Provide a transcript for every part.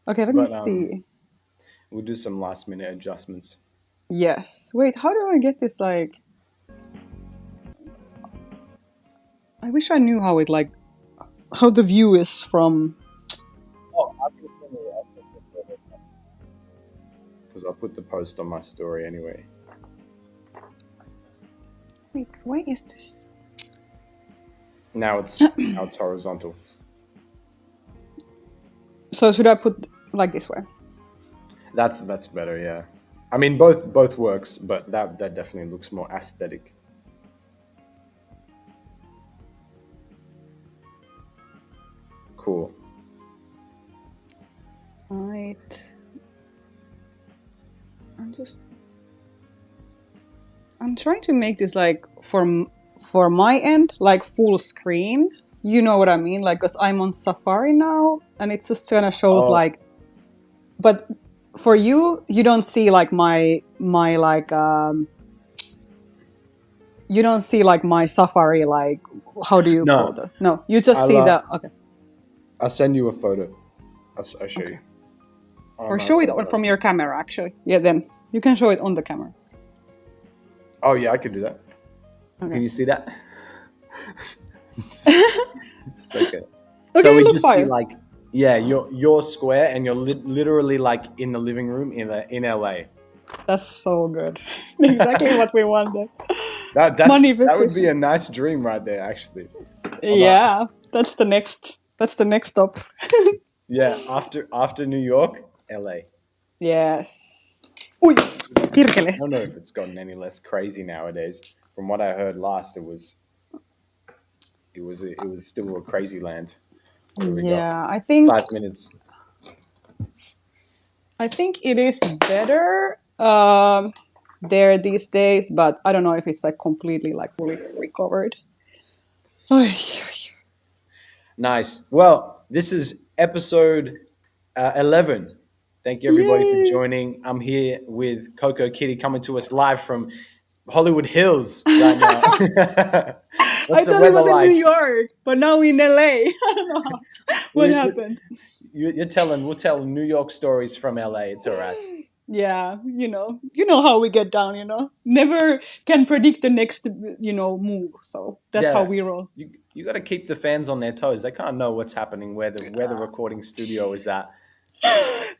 Okay, let me but see. we'll do some last minute adjustments. Yes. Wait, how do I get this like I wish I knew how it like how the view is from Oh, I'm gonna send you because I'll put the post on my story anyway. wait, why is this Now it's horizontal. so should I put like this way? That's better. Yeah, I mean both works, but that definitely looks more aesthetic. Cool. Right. I'm just I'm trying to make this like for my end like full screen. You know what I mean? Like cuz I'm on Safari now and it just kind of shows Oh like but for you you don't see like my like you don't see like my Safari like how do you call no, that? No, you just I'll see the okay. I'll send you a photo. I'll show you Okay. on Or my show it side. I'll from your just camera actually. Yeah, then you can show it on the camera. oh yeah, I could do that. Okay. Can you see that? It's okay. So Okay, we look just see fire. like yeah, you're square and you're literally like in the living room in LA. That's so good. Exactly what we wanted. That would be Manifestation. a nice dream right there, actually. Although Yeah, that's the next stop. yeah, after New York, LA. Yes. Ui, I pirkele. don't know if it's gotten any less crazy nowadays. From what I heard last, it was still a crazy land. What have we got? Yeah, 5 minutes. I think it is better there these days, but I don't know if it's like completely like fully recovered. Oy, Nice. Well, this is episode 11. Thank you everybody for yay! joining. I'm here with Coco Kitty coming to us live from Hollywood Hills right now. I What's the thought it weather was in New like? York, but now in LA. I don't know what We, happened. you're telling we'll tell New York stories from LA. It's all right. Yeah, you know how we get down. Never can predict the next, move. So that's how Yeah, we roll. you got to keep the fans on their toes. They can't know what's happening where the recording studio is at.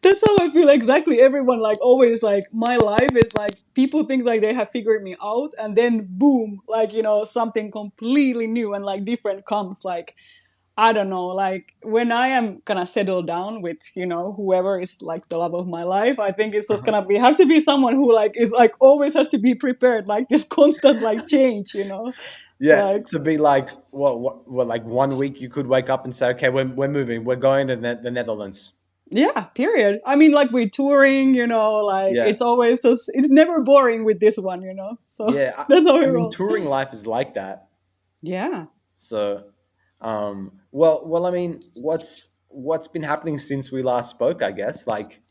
That's how I feel exactly. Everyone like always like my life is like people think like they have figured me out, and then boom, like something completely new and like different comes. Like I don't know, like when I am gonna settle down with, whoever is like the love of my life, I think it's just Uh-huh. gonna be have to be someone who like is like always has to be prepared, like this constant like change, Yeah, like to be like what like one week you could wake up and say, okay, we're moving, we're going to the Netherlands. yeah, period. I mean, like we're touring, like Yeah, it's always just it's never boring with this one, so yeah. that's how we I mean, roll. touring life is like that. Yeah. So, well, I mean, what's been happening since we last spoke? I guess like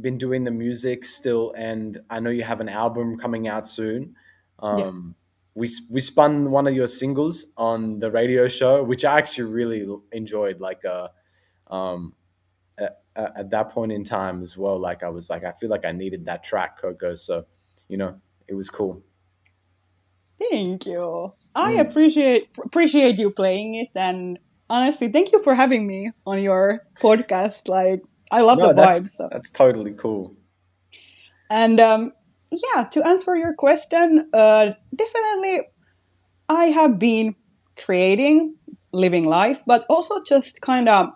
been doing the music still, and I know you have an album coming out soon. Yeah. Um, we spun one of your singles on the radio show, which I actually really enjoyed. Like, um, at that point in time as well, like I was like, I feel like I needed that track, Coco. So, it was cool. Thank you. I Mm. appreciate you playing it, and honestly, thank you for having me on your podcast. Like, I love the No, vibes. that's So, that's totally cool. and yeah, to answer your question, definitely, I have been creating, living life, but also just kind of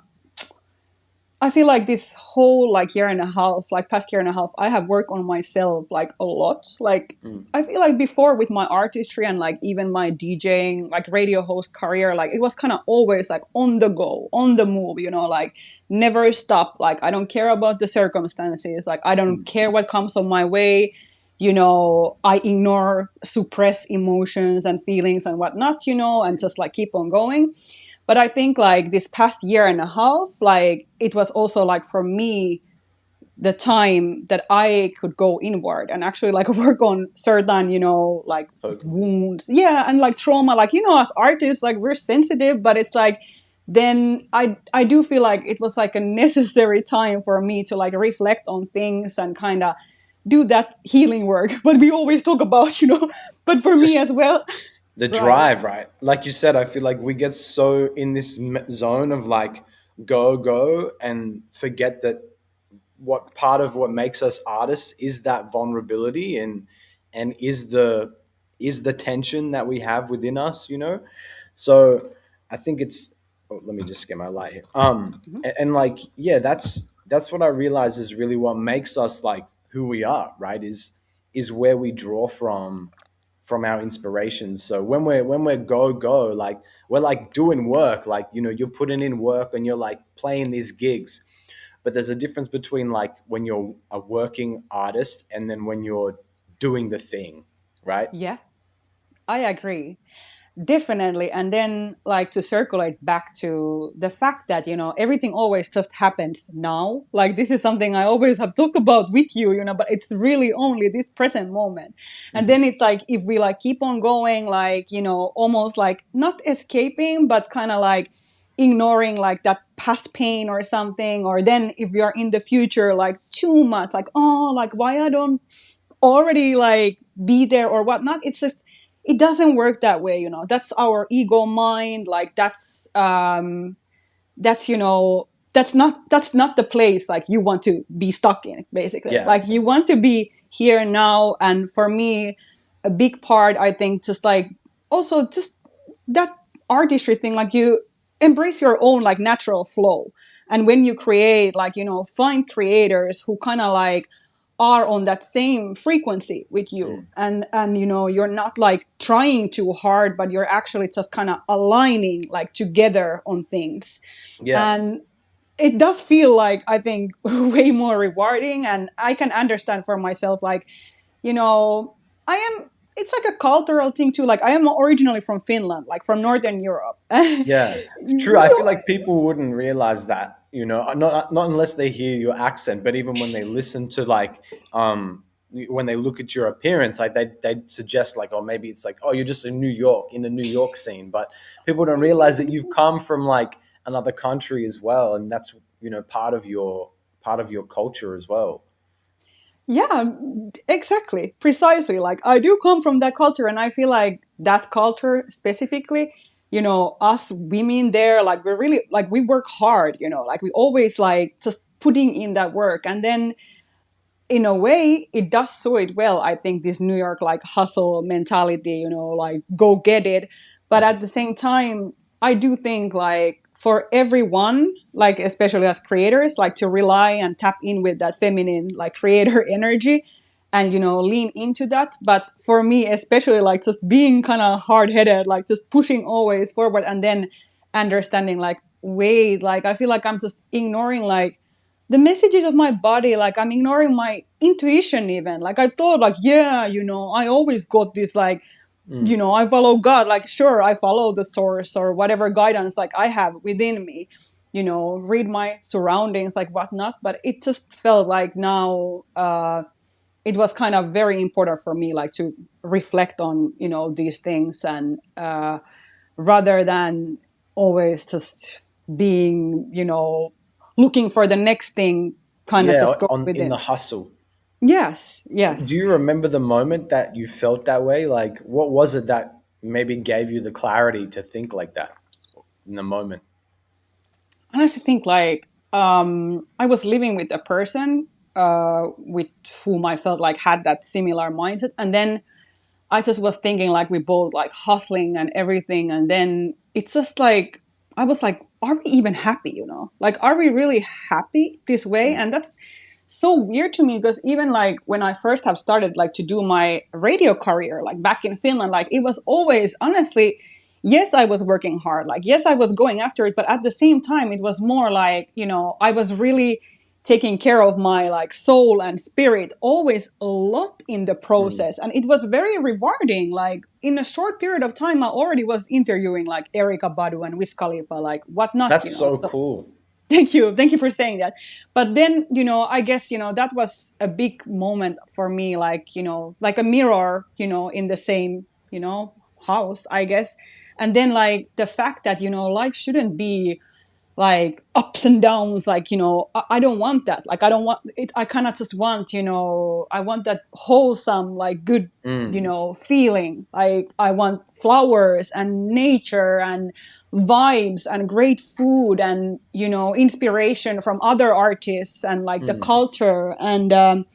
I feel like this whole like year and a half, like past year and a half, I have worked on myself like a lot. Like Mm. I feel like before with my artistry and like even my DJing, like radio host career, like it was kind of always like on the go, on the move, like never stop. Like I don't care about the circumstances. Like I don't Mm. care what comes on my way. I ignore, suppress emotions and feelings and whatnot, and just like keep on going. But I think like this past year and a half, like it was also like for me the time that I could go inward and actually like work on certain, like Totally. wounds. Yeah, and like trauma. Like, as artists, like we're sensitive, but it's like then I do feel like it was like a necessary time for me to like reflect on things and kind of do that healing work. But we always talk about, but for me Just as well. the Right. drive, right? Like you said, I feel like we get so in this zone of like go, go, and forget that what part of what makes us artists is that vulnerability and is the tension that we have within us, you know. So I think it's, oh, let me just get my light here. Mhm. And like, yeah, that's what I realize is really what makes us like who we are, right? Is where we draw from our inspirations. So when we're go go, like we're like doing work, like, you know, you're putting in work and you're like playing these gigs. But there's a difference between like when you're a working artist and then when you're doing the thing, right? Yeah, I agree. Definitely. And then, like, to circulate back to the fact that, everything always just happens now. Like, this is something I always have talked about with you, but it's really only this present moment. And Mhm. then it's like, if we like keep on going, like, almost like not escaping, but kind of like ignoring like that past pain or something. Or then if we are in the future, like too much, like, oh, like, why I don't already like be there or whatnot. It's just it doesn't work that way. That's our ego mind. Like that's that's not the place like you want to be stuck in, basically. Yeah. Like you want to be here now. And for me, a big part, I think, just like also just that artistry thing, like you embrace your own like natural flow. And when you create, like, find creators who kind of like are on that same frequency with you. Mm. And you're not like trying too hard, but you're actually just kind of aligning like together on things. Yeah. And it does feel like, I think, way more rewarding. And I can understand for myself, like, you know I am it's like a cultural thing too. Like, I am originally from Finland, like from Northern Europe. Yeah, true. I feel like people wouldn't realize that, you know, not unless they hear your accent, but even when they listen to like, when they look at your appearance, like they suggest like, oh, maybe it's like, oh, you're just in New York, in the New York scene, but people don't realize that you've come from like another country as well, and that's, you know, part of your culture as well. Yeah, exactly, precisely. Like, I do come from that culture, and I feel like that culture specifically, us women there, like, we're really like, we work hard, like we always like just putting in that work. And then in a way it does so it well, I think, this New York like hustle mentality, like go get it. But at the same time, I do think like for everyone, like especially as creators, like to rely and tap in with that feminine like creator energy and lean into that. But for me especially, like just being kind of hard-headed, like just pushing always forward, and then understanding like, wait, like I feel like I'm just ignoring like the messages of my body. Like, I'm ignoring my intuition even. Like, I thought like, yeah, I always got this like, Mm. I follow God. Like, sure, I follow the source or whatever guidance like I have within me, read my surroundings, like whatnot. But it just felt like now it was kind of very important for me, like to reflect on, these things. And rather than always just being, looking for the next thing, kind of Yeah, just go on with in the it. hustle. Yes, Do yes. you remember the moment that you felt that way? Like, what was it that maybe gave you the clarity to think like that in the moment? I honestly think like I was living with a person with whom I felt like had that similar mindset. And then I just was thinking like we both like hustling and everything. And then it's just like, I was like, are we even happy, Like, are we really happy this way? Mm. And that's so weird to me, because even like when I first have started like to do my radio career, like back in Finland, like it was always, honestly, yes, I was working hard. Like, yes, I was going after it. But at the same time, it was more like, I was really taking care of my like soul and spirit always a lot in the Mm. process. And it was very rewarding. Like, in a short period of time, I already was interviewing like Erica Badu and Wiz Khalifa, like whatnot, That's so So cool. thank you for saying that. But then, I guess, that was a big moment for me, like, like a mirror, in the same, house, I guess. And then like the fact that, life shouldn't be like ups and downs, like, I don't want that. Like, I don't want it. I kind of just want, I want that wholesome, like, good, Mm, feeling. Like, I want flowers and nature and vibes and great food and, inspiration from other artists and like the mm, culture. And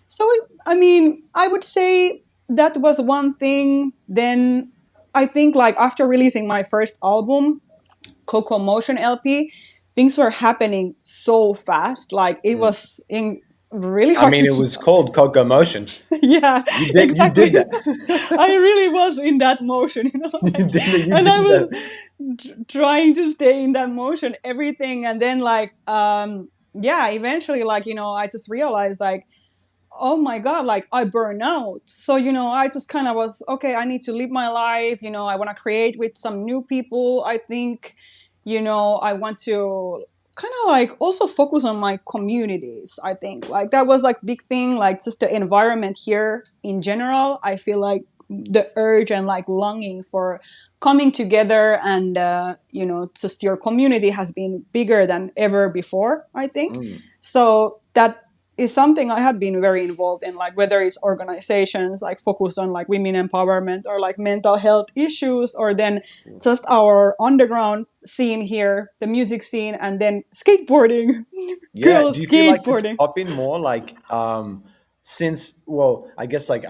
so I mean, I would say that was one thing. Then I think like after releasing my first album, KOKO Motion LP, things were happening so fast. Like it mm. was really I hard mean, to it keep was up. called Coco Motion. Yeah, You did exactly. that. I really was in that motion, You like, did that. You and I did was that. trying to stay in that motion, everything, and then like, yeah, eventually, like, I just realized like, oh my god, like I burn out. So I just kind of was, okay, I need to live my life. I want to create with some new people. I think, I want to kind of like also focus on my communities. I think like that was like big thing, like just the environment here in general. I feel like the urge and like longing for coming together, and just your community has been bigger than ever before, I think. Mm. So that is something I have been very involved in, like whether it's organizations like focused on like women empowerment or like mental health issues, or then just our underground scene here, the music scene, and then skateboarding, Yeah. Do girls you feel like it's skateboarding. popping more like since well, I guess like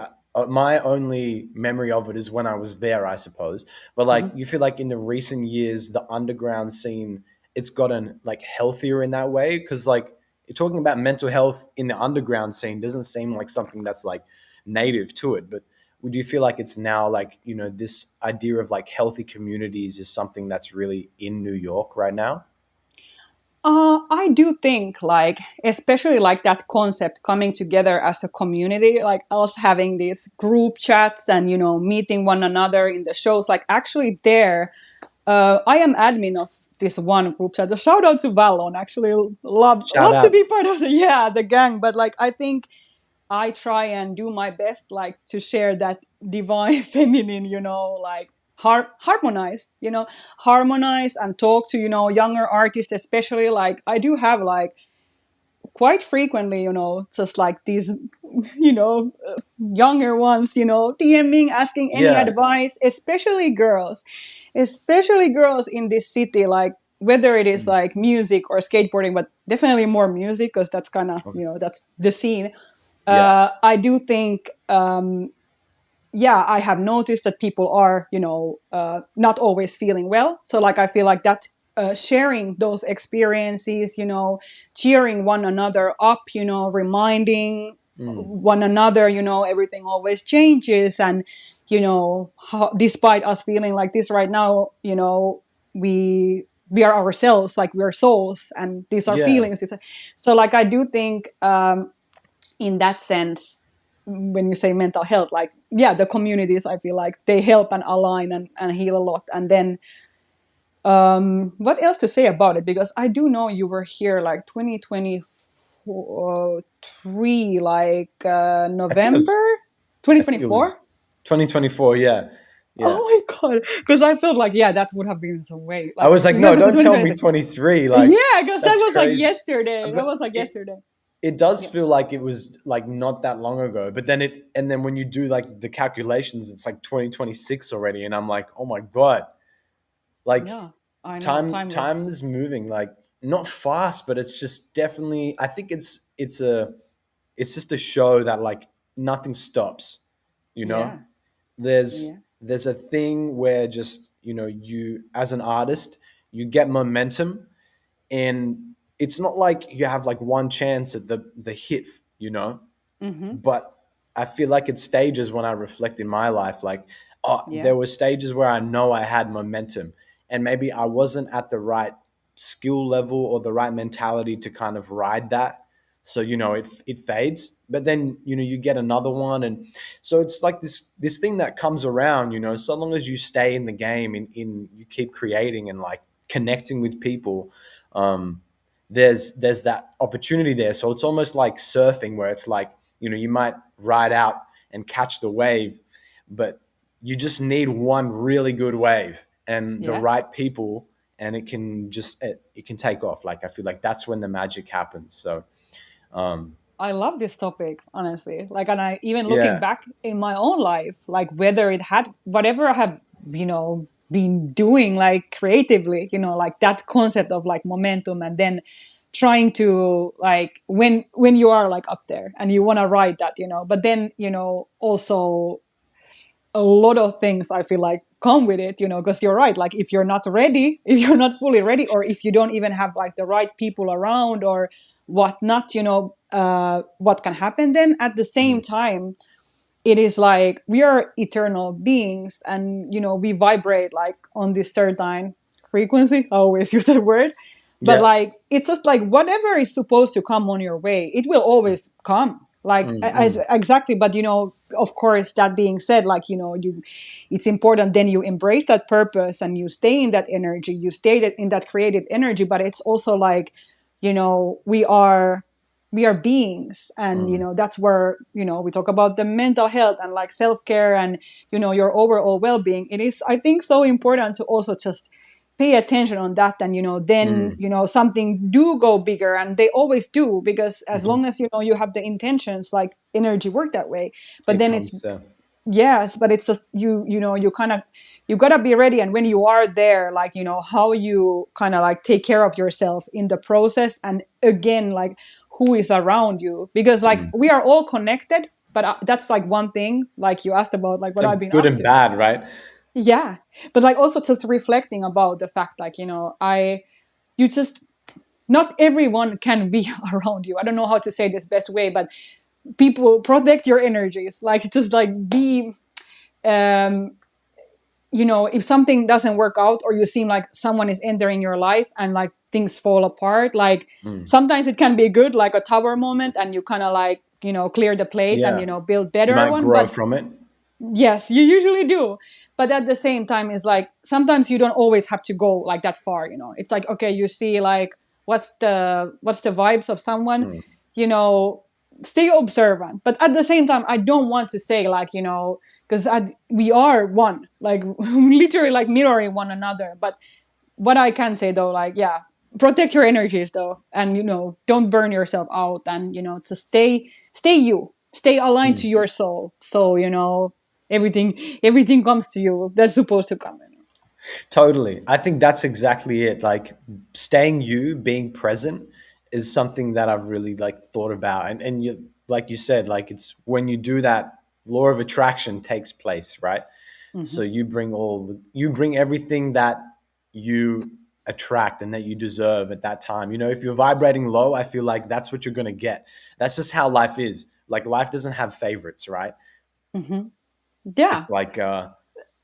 my only memory of it is when I was there, I suppose. But like Mhm. you feel like in the recent years the underground scene it's gotten like healthier in that way because like you're talking about mental health in the underground scene doesn't seem like something that's like native to it, but would you feel like it's now like, this idea of like healthy communities is something that's really in New York right now? I do think like, especially like that concept coming together as a community, like us having these group chats and meeting one another in the shows. Like actually, there, I am admin of this one group chat. A shout out to Valon. Actually, love Shout love to out. be part of the gang. But like, I think I try and do my best, like to share that divine feminine, like harmonize, harmonize and talk to younger artists, especially. Like I do have like quite frequently, just like these, younger ones, DMing, asking any Yeah. advice, especially girls in this city, like whether it is Mm. like music or skateboarding, but definitely more music because that's kind of, Okay. that's the scene. Yeah. I do think, yeah, I have noticed that people are, not always feeling well. So, like, I feel like that sharing those experiences, cheering one another up, reminding Mm. one another, everything always changes. And, despite us feeling like this right now, we are ourselves, like we're souls, and these are Yeah. feelings. So, like, I do think, in that sense, when you say mental health, like, yeah, the communities, I feel like they help and align and heal a lot. And then what else to say about it, because I do know you were here like 2023, like I think it was November I think it was 2024. 2024. Yeah. Yeah. Oh my god, because I felt like, yeah, that would have been some way, I like was like, yeah, no, because don't tell me 2023. 23. Like, Yeah, because that that's was like crazy. yesterday, that But was like it yesterday. it does Yeah, feel like it was like not that long ago. But then when you do like the calculations, it's like 2026 already, and I'm like, oh my god, like yeah, I know, time is timeless. moving like not fast, but it's just definitely. I think it's just a show that like nothing stops. You know, Yeah, there's yeah. there's a thing where just you as an artist you get momentum, and it's not like you have like one chance at the hit, Mm-hmm. but I feel like it's stages when I reflect in my life. Like, oh, Yeah. there were stages where I know I had momentum, and maybe I wasn't at the right skill level or the right mentality to kind of ride that. So it fades, but then you get another one, and so it's like this thing that comes around. So long as you stay in the game, in you keep creating and like connecting with people. Um, there's that opportunity there. So it's almost like surfing, where it's like you might ride out and catch the wave, but you just need one really good wave, and the Yeah. right people, and it can take off. Like I feel like that's when the magic happens. So um I love this topic, honestly. Like, and I even looking yeah. back in my own life, like whether it had whatever I have, been doing like creatively, like that concept of like momentum, and then trying to like when you are like up there and you want to ride that, but then, also a lot of things I feel like come with it, because you're right. Like if you're not ready, if you're not fully ready, or if you don't even have like the right people around or whatnot, what can happen then at the same Mm. time, it is like we are eternal beings, and we vibrate like on this certain frequency. I always use that word, but Yeah. like it's just like whatever is supposed to come on your way, it will always come, like Mm, as mm, exactly. But of course, that being said, like it's important then you embrace that purpose and you stay in that energy, you stay in that creative energy. But it's also like, we are beings, and mm. that's where we talk about the mental health and like self-care and your overall well-being. It is, I think, so important to also just pay attention on that, and then Mm. something do go bigger, and they always do, because as Mhm. long as you have the intentions, like energy work that way. But It then it's, comes to. yes, but it's just you kind of, you gotta be ready. And when you are there, like how you kind of like take care of yourself in the process, and again, like who is around you, because like Mm. we are all connected. But that's like one thing, like you asked about like It's what I've like been good up and to. bad, right? Yeah, but like also just reflecting about the fact, like you just, not everyone can be around you. I don't know how to say this best way, but people, protect your energies, like just like be, um if something doesn't work out, or you seem like someone is entering your life and like things fall apart, like Mm. sometimes it can be good, like a tower moment, and you kind of like clear the plate and Yeah. build You better might one. grow But from it. yes, you usually do. But at the same time, it's like sometimes you don't always have to go like that far. It's like, okay, you see like what's the vibes of someone, Mm. you know stay observant. But at the same time, I don't want to say like, because we are one, like literally like mirroring one another. But what I can say though, like, yeah, protect your energies though, and don't burn yourself out, and to stay you, stay aligned to Mm. your soul. So everything comes to you that's supposed to come. Totally. I think that's exactly it. Like staying you, being present is something that I've really like thought about. And you, like you said, like it's when you do that, law of attraction takes place, right? So Hmm. you bring everything that you attract and that you deserve at that time. If you're vibrating low, I feel like that's what you're going to get. That's just how life is. Like life doesn't have favorites, right? Hmm. Yeah. It's like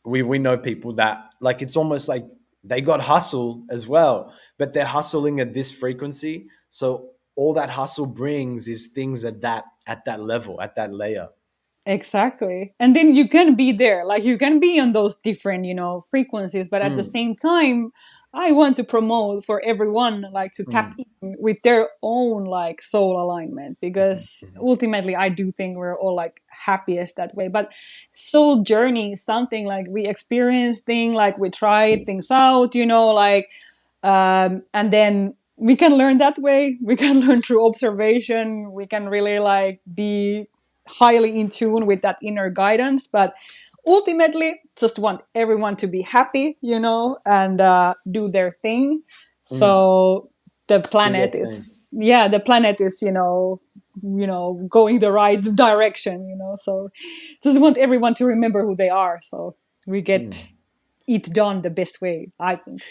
we know people that like it's almost like they got hustle as well, but they're hustling at this frequency. So all that hustle brings is things at that level, at that layer. Exactly. And then you can be there, like you can be on those different, frequencies, but at the Mm, same time, I want to promote for everyone like to tap mm, in with their own like soul alignment, mhm, because mhm. ultimately I do think we're all like happiest that way. But soul journey is something like we experience thing, like we try things out, like and then we can learn that way. We can learn through observation. We can really like be highly in tune with that inner guidance. But ultimately, just want everyone to be happy, and do their thing. Mm. So the Do their planet thing. is, yeah, the planet is, going the right direction. So just want everyone to remember who they are. So we Mm. get it done the best way, I think.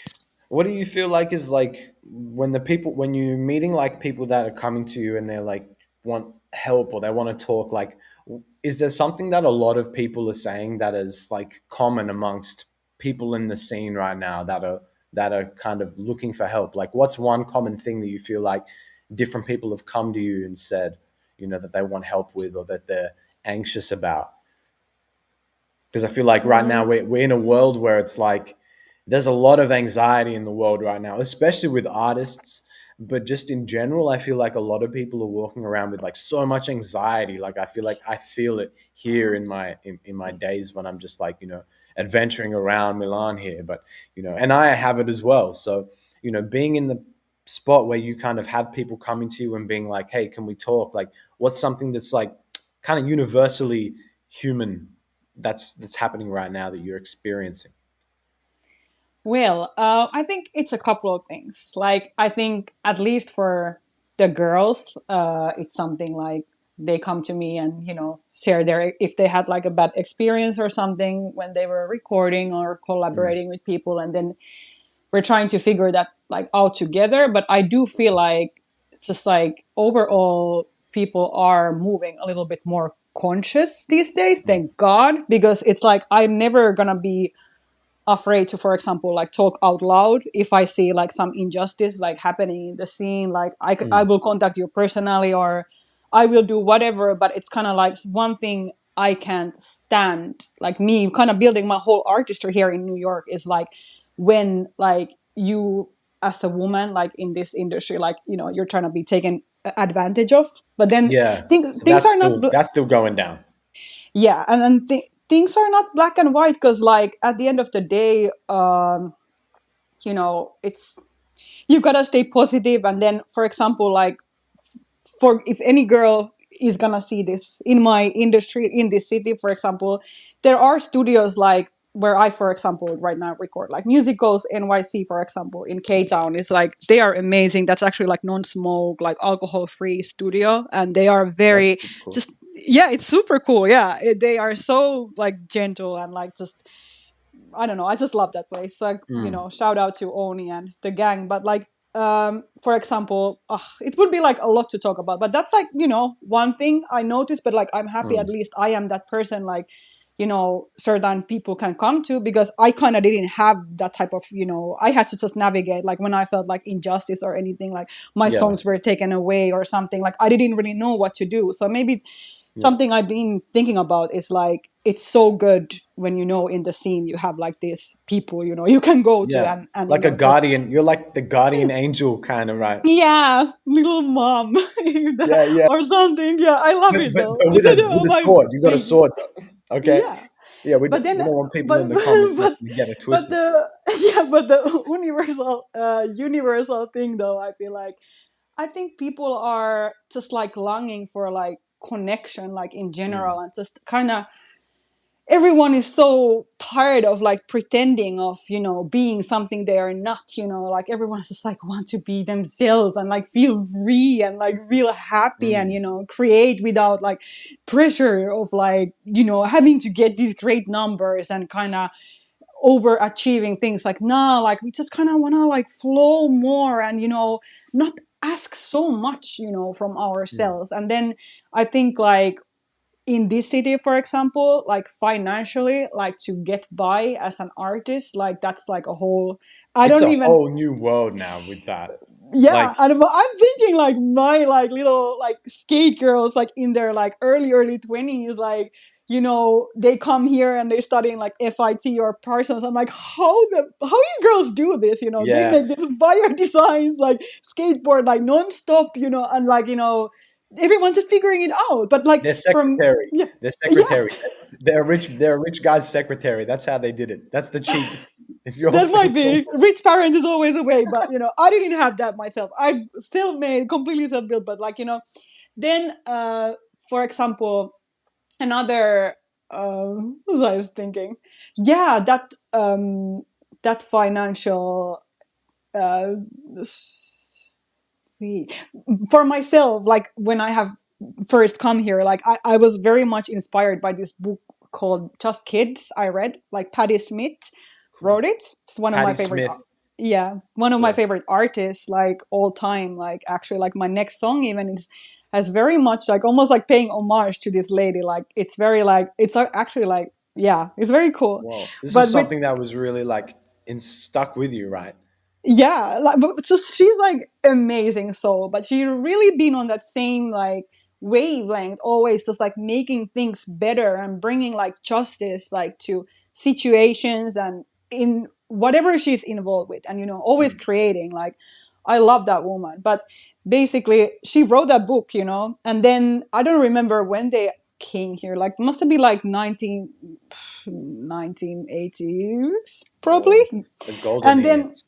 What do you feel like is like when you're meeting like people that are coming to you and they're like want help or they want to talk, like is there something that a lot of people are saying that is like common amongst people in the scene right now that are kind of looking for help? Like what's one common thing that you feel like different people have come to you and said, that they want help with or that they're anxious about? Because I feel like right now Mm. we're in a world where it's like there's a lot of anxiety in the world right now, especially with artists, but just in general, I feel like a lot of people are walking around with like so much anxiety. Like I feel it here in my days when I'm just like, adventuring around Milan here, but and I have it as well. So being in the spot where you kind of have people coming to you and being like, hey, can we talk? Like, what's something that's like kind of universally human that's happening right now that you're experiencing? Well, I think it's a couple of things. Like, I think at least for the girls, it's something like they come to me and share their if they had like a bad experience or something when they were recording or Mm. collaborating with people, and then we're trying to figure that like out together. But I do feel like it's just like overall people are moving a little bit more conscious these days. Mm. Thank God, because it's like I'm never gonna be afraid to, for example, like talk out loud if I see like some injustice like happening in the scene. Like I Mm. will contact you personally, or I will do whatever. But it's kind of like one thing I can't stand, like me kind of building my whole artistry here in New York, is like when like you as a woman like in this industry, like you're trying to be taken advantage of, but then Yeah. things So things are not that's still going down. yeah, and things are not black and white, because like at the end of the day, it's you gotta stay positive. And then, for example, like for if any girl is gonna see this in my industry in this city, for example, there are studios like where I, for example, right now record like musicals. NYC, for example, in K Town is like they are amazing. That's actually like non-smoke, like alcohol-free studio, and they are That's very super cool. just yeah, it's super cool. Yeah, they are so like gentle and like just I don't know. I just love that place. So Mm. shout out to Oni and the gang. But like, for example, it would be like a lot to talk about. But that's like one thing I noticed. But like, I'm happy at Mm. least I am that person. Like, certain people can come to, because I kind of didn't have that type of I had to just navigate like when I felt like injustice or anything, like my Yeah. songs were taken away or something, like I didn't really know what to do. So maybe Yeah. something I've been thinking about is like it's so good when in the scene you have like these people you can go to, Yeah. and Like a just guardian. You're like the guardian angel kind of, right? yeah, little mom Yeah, yeah. or something. Yeah, I love it though. But It's like with a my sword. You got a baby. sword though. Okay. Yeah, Yeah, but then we don't want people but in the comment but section to get it but twisted. the yeah, but the universal thing though, I feel like I think people are just like longing for like connection, like in Mm. general, and just kind of everyone is so tired of like pretending of being something they are not. Like everyone's just like want to be themselves and like feel free and like real happy, and Mm. create without like pressure of like having to get these great numbers and kind of overachieving things. Like nah, like we just kind of want to like flow more and not ask so much from Mm. ourselves. And then I think like in this city, for example, like financially, like to get by as an artist, like that's like a whole I It's don't a even whole new world now with that. yeah. Like, And I'm thinking like my like little like skate girls like in their like early 20s, like they come here and they studying like FIT or Parsons. I'm like, how you girls do this? They yeah, make this fire designs like skateboard like nonstop, and like everyone's just figuring it out. But like their from secretary. yeah, Their yeah, secretary. They're a rich guy's secretary. That's how they did it. That's the cheat. If you're that might be rich parents is always a way. But I didn't have that myself. I still made completely self-built. But like then for example, another what I was thinking, yeah, that financial uh for myself, like when I have first come here, like I was very much inspired by this book called Just Kids. I read like Patti Smith cool. wrote it. It's one of my Patty favorite Smith. yeah, one of my Yeah. favorite artists like all time. Like actually like my next song even is has very much like almost like paying homage to this lady. Like it's very like it's actually like yeah, it's very cool. Whoa. This was But with something that was really like stuck with you, right? yeah, like but just she's like amazing soul, but she really been on that same like wavelength, always just like making things better and bringing like justice like to situations and in whatever she's involved with, and always Mm. creating. Like I love that woman. But basically she wrote that book, and then I don't remember when they king here. Like must have been like 1980s probably. Oh, the golden And then years.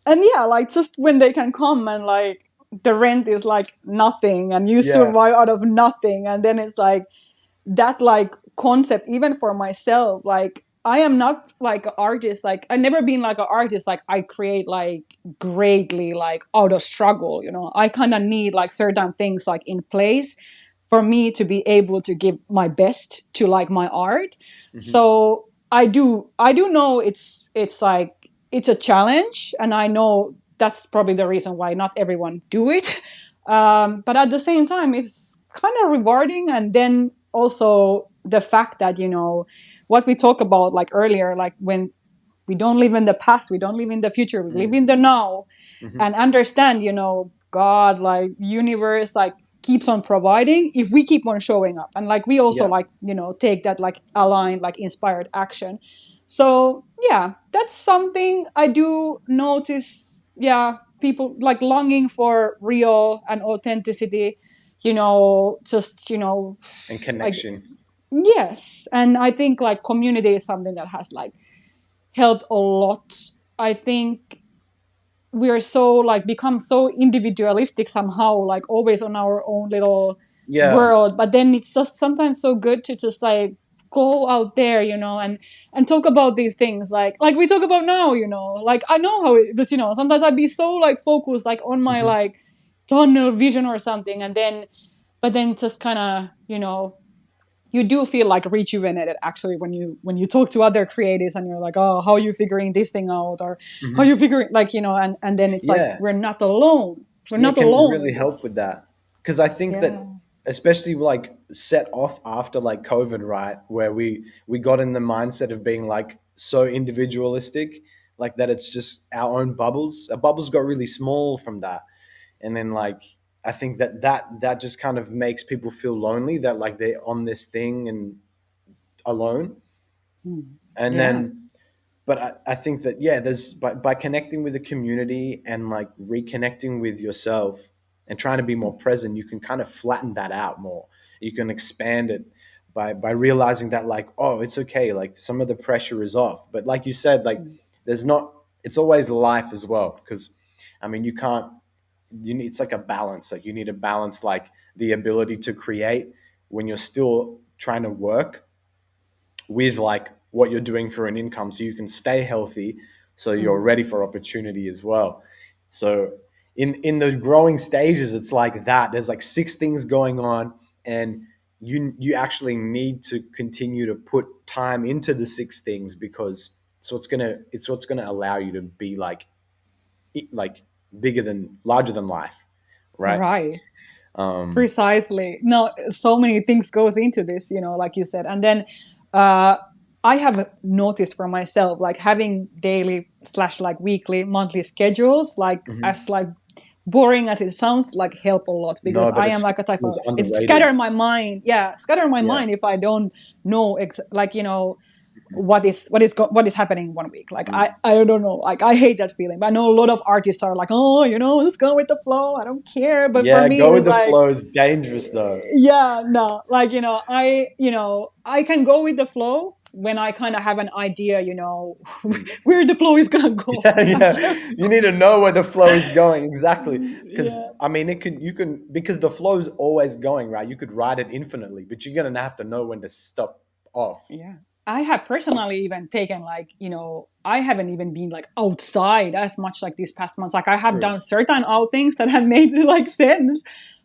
and yeah, like just when they can come and like the rent is like nothing and you Yeah. survive out of nothing, and then it's like that like concept even for myself, like I am not like an artist, like I never been like an artist like I create like greatly like out of struggle, you know. I kind of need like certain things like in place for me to be able to give my best to like my art. Hmm. So I do know it's like it's a challenge, and I know that's probably the reason why not everyone do it. But at the same time it's kind of rewarding. And then also the fact that, you know, what we talked about like earlier, like when we don't live in the past, we don't live in the future, we live in the now, Hmm. and understand, you know, God, like universe, like keeps on providing if we keep on showing up, and like we also Yeah. like, you know, take that like aligned like inspired action. So yeah, that's something I do notice. Yeah, people like longing for real and authenticity, you know, just, you know, And like connection. yes. And I think like community is something that has like helped a lot. I think we are so like become so individualistic somehow, like always on our own little Yeah. world. But then it's just sometimes so good to just like go out there, you know, and talk about these things like we talk about now, you know. Like I know how it was, you know, sometimes I'd be so like focused like on my Hmm. like tunnel vision or something, and then but then just kind of, you know, you do feel like rejuvenated actually when you talk to other creatives and you're like, oh, how are you figuring this thing out, or how are Hmm. you figuring, like, you know, and then it's like Yeah. we're not alone, we're Yeah, it not can alone really in help with this. that. Because I think Yeah. that especially like set off after like COVID, right? Where we got in the mindset of being like so individualistic, like that it's just our own bubbles. Our bubbles got really small from that. And then like I think that just kind of makes people feel lonely, that like they're on this thing and alone. Mm. And Yeah. then but I think that yeah, there's by connecting with the community and like reconnecting with yourself and trying to be more present, you can kind of flatten that out more. You can expand it by realizing that like, oh, it's okay, like some of the pressure is off. But like you said, like Mm. there's not, it's always life as well. Because I mean you can't, you need, it's like a balance. Like you need a balance, like the ability to create when you're still trying to work with like what you're doing for an income, so you can stay healthy, so you're Mm. ready for opportunity as well. So in the growing stages, it's like that there's like six things going on, and you actually need to continue to put time into the six things, because it's what's gonna allow you to be like bigger than, larger than life, right? Right. um Precisely. No, so many things goes into this, you know, like you said. And then uh I have noticed for myself, like having daily slash like weekly, monthly schedules, like mhm. as like boring as it sounds, like help a lot, because No, but I a am like a type schedule of is it underrated. scatter my mind. Yeah, scatter my Yeah. mind if I don't know like, you know, what is happening one week. Like Mm. I don't know. Like I hate that feeling. But I know a lot of artists are like, oh, you know, let's go with the flow. I don't care. But for Yeah, me, go with it's the like, flow is dangerous though. yeah, no, like, you know, I can go with the flow when I kind of have an idea, you know, Mm. where the flow is gonna go. Yeah, yeah. You need to know where the flow is going exactly, because Yeah. I mean, it can you can because the flow's always going, right? You could ride it infinitely, but you're gonna have to know when to stop off. Yeah. I have personally even taken like, you know, I haven't even been like outside as much like these past months. Like I have True. done certain outings that have made like sense,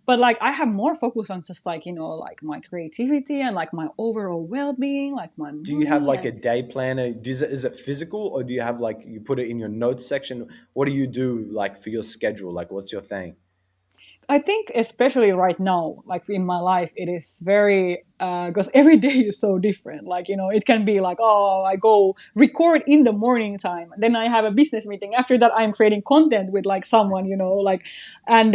but like I have more focus on just like, you know, like my creativity and like my overall well-being, like my Do you have money like a and day planner? Is it physical, or do you have like you put it in your notes section? What do you do like for your schedule? Like, what's your thing? I think especially right now, like in my life, it is very because every day is so different. Like, you know, it can be like, oh, I go record in the morning time, then I have a business meeting. After that, I'm creating content with like someone, you know, like, and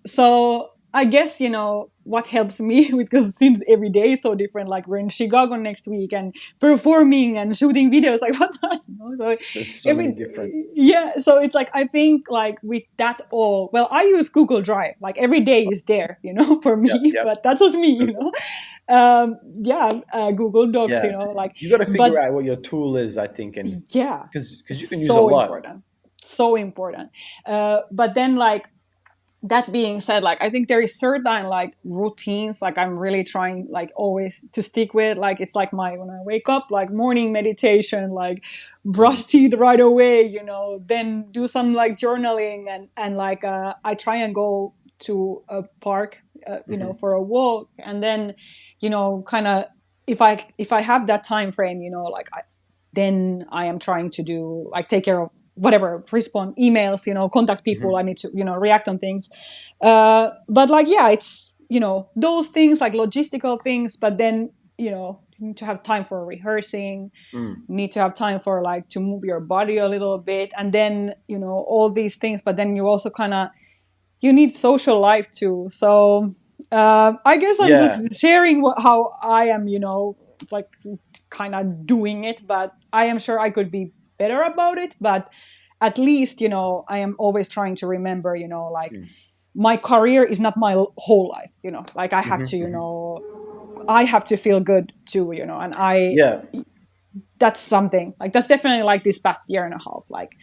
so I guess, you know, what helps me because since every day is so different. Like we're in Chicago next week and performing and shooting videos. Like what? You know, so There's so many every different. yeah, so it's like I think like with that all, well, I use Google Drive, like every day is there, you know, for Yep, me, yep. but that's just me, you Google. know. Yeah, Google Docs, Yeah, like, you got to figure but out what your tool is, I think, and yeah, because you can use a so lot. important, so important. But then, like, that being said, like, I think there is certain like routines like I'm really trying like always to stick with. Like, it's like my when I wake up, like morning meditation, like Mm, brush teeth right away, then do some like journaling, and like I try and go to a park, hmm for a walk, and then kind of, if I have that time frame, like then I am trying to do like take care of whatever, respond emails, contact people. I hmm need to, react on things. But like, yeah, it's, those things like logistical things, but then, you need to have time for rehearsing, mm. need to have time for like to move your body a little bit, and then, all these things, but then you also kind of, you need social life too. So I guess I'm just Yeah. sharing how I am, like kind of doing it, but I am sure I could be better about it. But at least, I am always trying to remember, like Mm. my career is not my whole life, like I have hmm to, hmm I have to feel good too, and Yeah. that's something like that's definitely like this past year and a half. Like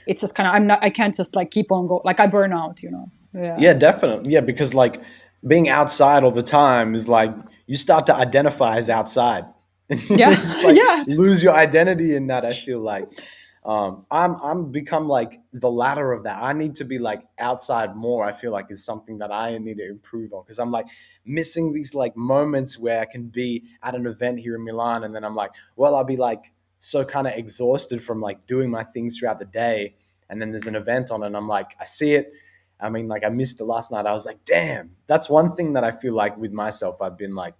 it's just kind of, I can't just like keep on go, like I burn out, Yeah. Yeah, definitely. Yeah, because like being outside all the time is like you start to identify as outside, and you Yeah. just like Yeah. lose your identity in that. I feel like I'm become like the latter of that. I need to be like outside more. I feel like is something that I need to improve on because I'm like missing these like moments where I can be at an event here in Milan, and then I'm like, well, I'll be like so kind of exhausted from like doing my things throughout the day, and then there's an event on, and I'm like, I see it. I mean, like I missed it last night. I was like, damn, that's one thing that I feel like with myself. I've been like,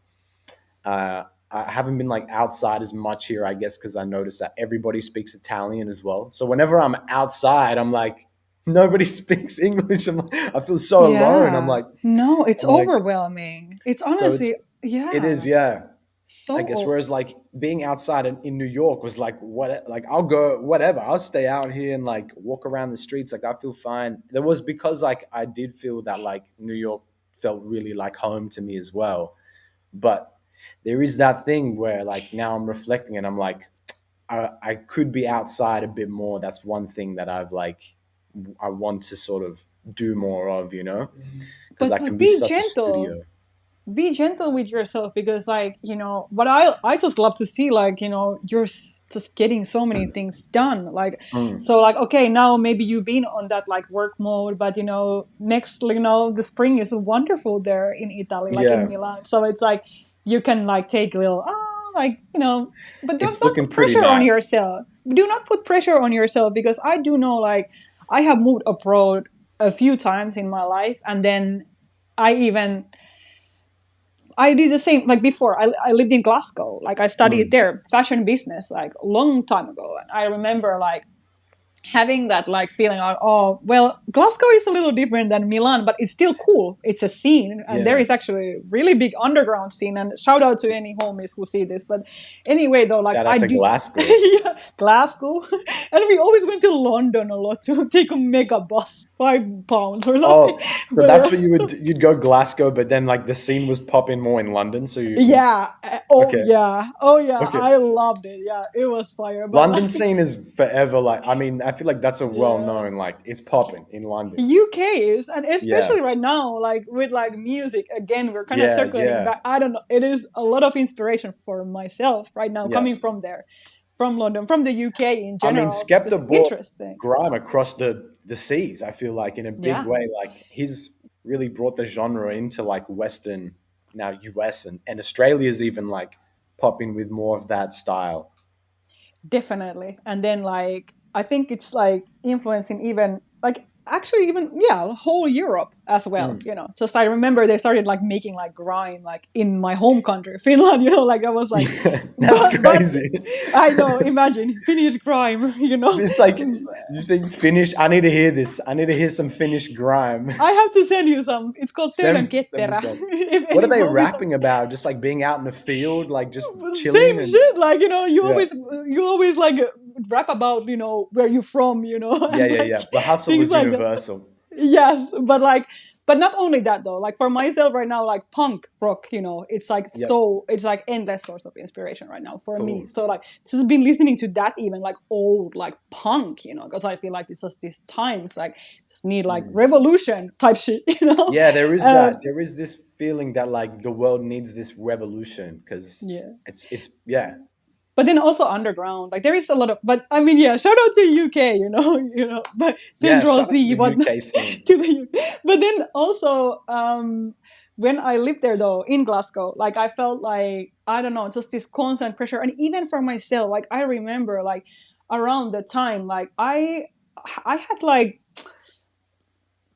I haven't been like outside as much here, I guess, because I noticed that everybody speaks Italian as well. So whenever I'm outside, I'm like, nobody speaks English. I feel so alone. Yeah. No, it's I'm like, overwhelming. It's so honestly, it is, yeah, yeah. I guess. so, Whereas like being outside in New York was like what like I'll go whatever. I'll stay out here and like walk around the streets. Like I feel fine. There was because like I did feel that like New York felt really like home to me as well. But there is that thing where like now I'm reflecting and I'm like I could be outside a bit more. That's one thing that I've like I want to sort of do more of, because I but can like be be such a gentle. studio. Be gentle with yourself, because like, what I just love to see, like, you're just getting so many things done, like, Mm. so like, okay, now maybe you've been on that like work mode, but next, the spring is wonderful there in Italy, like in Yeah, Milan, so it's like you can like take a little, like, but it's don't looking put pretty pressure on nice. yourself. Do not put pressure on yourself, because I do know, like, I have moved abroad a few times in my life, and then I even I did the same, like before. I lived in Glasgow. Like I studied Mm. there, fashion business, like a long time ago. And I remember like having that like feeling like, oh, well, Glasgow is a little different than Milan, but it's still cool. It's a scene, and there Yeah. is actually a really big underground scene. And shout out to any homies who see this. But anyway, though, like Shout I out to do, Glasgow. yeah, Glasgow, and we always went to London a lot to take a mega bus, £5 or something. Oh, so that's But what you'd go Glasgow, but then like the scene was popping more in London. So you yeah. Oh okay, yeah. Oh yeah. okay. I loved it. Yeah, it was fire. But London like, scene is forever. Like I mean, I feel like that's a well yeah. known like it's popping in London. UK is, and Yeah, especially right now, like with like music again, we're kind of yeah, circling yeah, back. I don't know. It is a lot of inspiration for myself right now, yeah. coming from there, from London, from the UK in I mean, general. Skepta It's brought interesting. grime across the seas. I feel like in a big Yeah, way. Like he's really brought the genre into like Western now US and Australia's even like popping with more of that style. definitely. And then like I think it's like influencing even like actually even, yeah, whole Europe as well, Mm. just I remember they started like making like grime like in my home country, Finland, like I was like, Yeah, that's but crazy. I know, imagine Finnish grime, It's like you think Finnish. I need to hear this. I need to hear some Finnish grime. I have to send you some. It's called Töiden Send me ketterä. some. If What are any they homies, rapping about? Just like being out in the field, like just chilling same and shit. Like, yeah, you always like rap about, where you're from, yeah, and yeah, like yeah. The hustle things was like that. universal. Yes, but like, but not only that though. Like for myself right now, like punk rock, it's like Yep. it's like endless source of inspiration right now for me. Cool. So like, just been listening to that even like old like punk, because I feel like it's just these times like just need like Mm. revolution type shit, Yeah, there is uh, that. There is this feeling that like the world needs this revolution because yeah. it's yeah. But then also underground, like there is a lot of. But I mean, yeah, shout out to UK, but Yeah, Central shout out to C, the but UK scene. to the UK. But then also, when I lived there though in Glasgow, like I felt like I don't know, just this constant pressure, and even for myself, like I remember like around the time, like I had like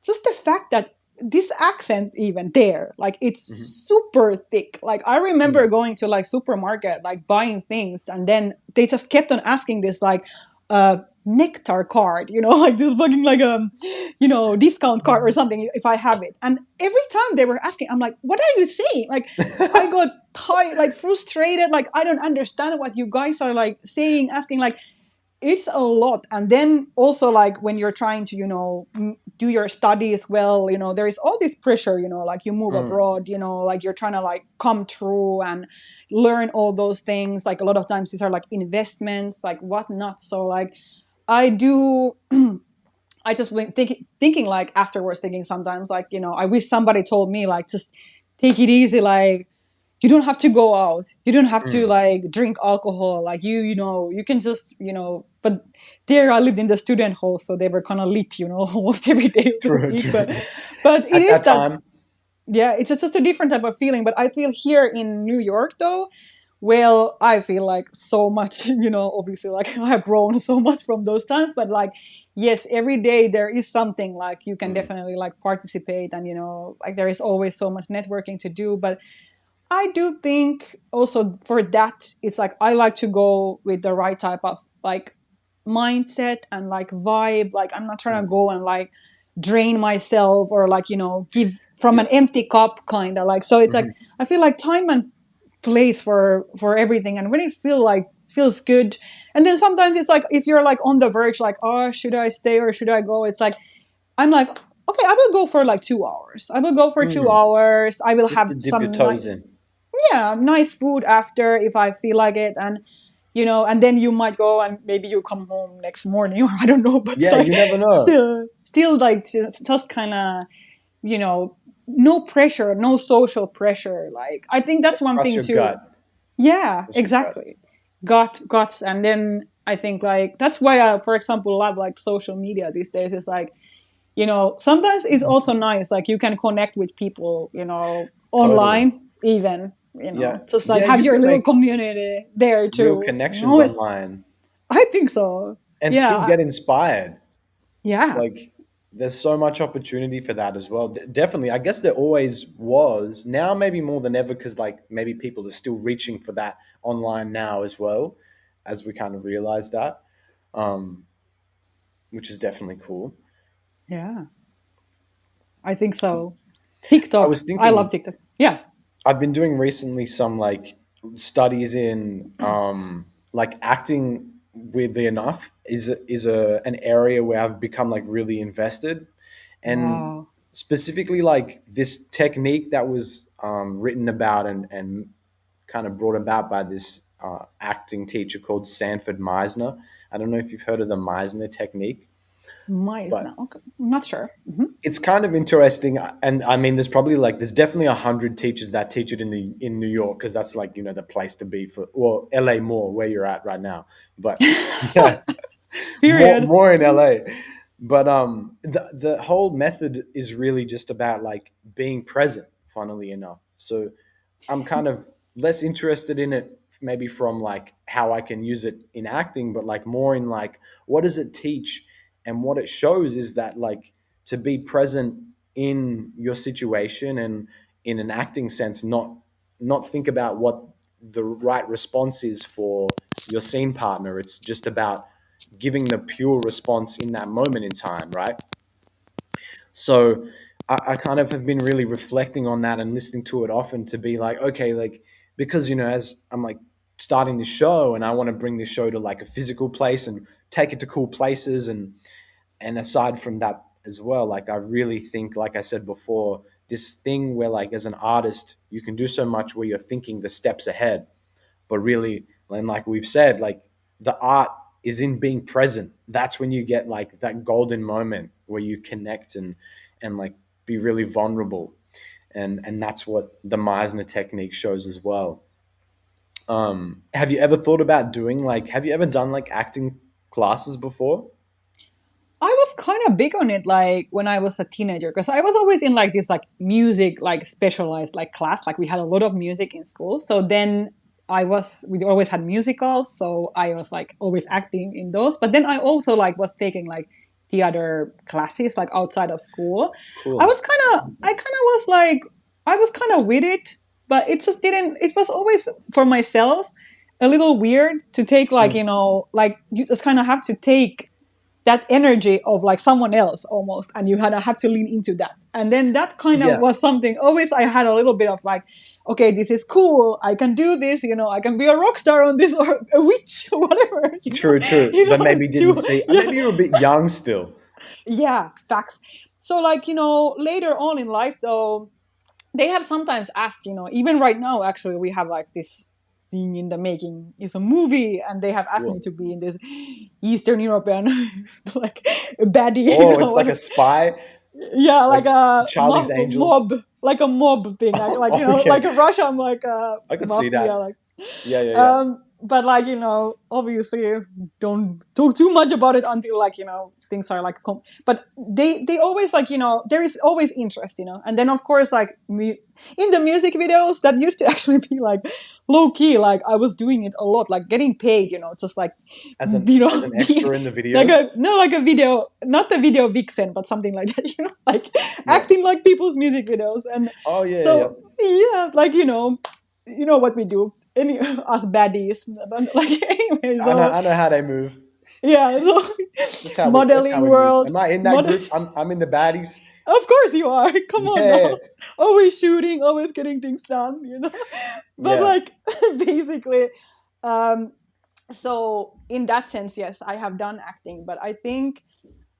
just the fact that this accent even there like it's Hmm. super thick. Like I remember Mm. going to like supermarket like buying things, and then they just kept on asking this like nectar card, like this fucking like discount card or something if I have it. And every time they were asking, I'm like, what are you saying? Like I got tired, like frustrated, like I don't understand what you guys are like saying, asking. Like it's a lot. And then also like when you're trying to do your studies well, there is all this pressure, like you move Mm. abroad, like you're trying to like come through and learn all those things. Like a lot of times these are like investments, like whatnot. So like I do. I just been thinking like afterwards, thinking sometimes like I wish somebody told me like just take it easy. Like you don't have to go out, you don't have to Mm. like drink alcohol. Like you can just But there I lived in the student hall, so they were kind of lit, almost every day of the True, week. true. But it At is that that. time, Yeah, it's just a different type of feeling. But I feel here in New York though, well, I feel like so much, obviously like I have grown so much from those times. But like yes, every day there is something like you can mm. definitely like participate, and like there is always so much networking to do. But I do think also for that, it's like I like to go with the right type of like mindset and like vibe. Like I'm not trying to Mm. go and like drain myself or like, give from an Yeah. empty cup kind of like. So it's like Mhm. I feel like time and place for everything, and when it feels good. And then sometimes it's like if you're like on the verge, like, oh, should I stay or should I go? It's like I'm like, okay, I will go for like 2 hours. I will go for two Mm. hours. I will Just have to dip your some toes nice, in. yeah, nice food after if I feel like it. And and then you might go and maybe you come home next morning or I don't know, but it's Yeah, like you never know. still like just kind of, you know, no pressure, no social pressure. Like I think that's one Trust thing your gut. too. Yeah, Trust your guts. exactly. Guts. And then I think like that's why I, for example, love like social media these days. Is like, sometimes it's also nice, like you can connect with people, Totally. online even, Yeah. just like Yeah, have you your can little make community there real too. connections It's, online I think so. and still Yeah. get inspired. Yeah. Like there's so much opportunity for that as well. Definitely. I guess there always was. Now maybe more than ever cuz like maybe people are still reaching for that online now as well as we kind of realize that. Um which is definitely cool. Yeah, I think so. I TikTok, was I love thinking TikTok. Yeah. I've been doing recently some like studies in like acting. Weirdly enough, is an area where I've become like really invested, and Wow. specifically like this technique that was written about and kind of brought about by this acting teacher called Sanford Meisner. I don't know if you've heard of the Meisner technique, Mice but now, okay. I'm not sure. it's kind of interesting, and I mean there's probably like there's definitely 100 teachers that teach it in New York because that's like the place to be for, well, LA more where you're at right now, but yeah, more Period. more in LA. But the whole method is really just about like being present, funnily enough. So I'm kind of less interested in it maybe from like how I can use it in acting, but like more in like what does it teach. And what it shows is that like to be present in your situation and in an acting sense, not think about what the right response is for your scene partner. It's just about giving the pure response in that moment in time, right? So I kind of have been really reflecting on that and listening to it often to be like, okay, like, because, as I'm like starting this show and I want to bring this show to like a physical place and take it to cool places. And aside from that, as well. Like I really think, like I said before, this thing where like as an artist you can do so much where you're thinking the steps ahead, but really, and like we've said, like the art is in being present. That's when you get like that golden moment where you connect and like be really vulnerable, and that's what the Meisner technique shows as well. Have you ever thought about doing like, have you ever done like acting classes before? I was kind of big on it, like when I was a teenager, because I was always in like this like music like specialized like class. Like we had a lot of music in school. So then we always had musicals, so I was like always acting in those. But then I also like was taking like theater classes like outside of school. Cool. I kind of was like I was kind of with it, but it just didn't. It was always for myself a little weird to take like Mm. like you just kind of have to take that energy of like someone else almost, and you kind of have to lean into that. And then that kind of Yeah, was something always I had a little bit of like, okay, this is cool, I can do this, I can be a rock star on this, or a witch or whatever, true, true. But maybe didn't to see. yeah, Maybe you were a bit young still. yeah, facts. So like later on in life though, they have sometimes asked, even right now, actually, we have like this thing in the making is a movie, and they have asked me Cool. to be in this Eastern European like baddie, Oh, it's like a spy, yeah, like like a Charlie's Angels. mob, like a mob thing, like Oh, okay, like a Russian like a I could see mafia, that. like Yeah, yeah, yeah. but like obviously don't talk too much about it until like things are like but they always like there is always interest, and then of course like me in the music videos that used to actually be like low key, like I was doing it a lot, like getting paid, just like As an being extra in the like videos. a no like a video, not the video vixen, but something like that, like Yeah. acting like people's music videos. And Oh yeah, yeah. so yeah, like what we do, any us baddies, like anyway. So I know how they move. yeah, so That's how modeling we move. world, Am I in that group? I'm in the baddies. of course you are. Come on now, Yeah, always shooting, always getting things done, but yeah. like basically, um so in that sense, yes, I have done acting, but I think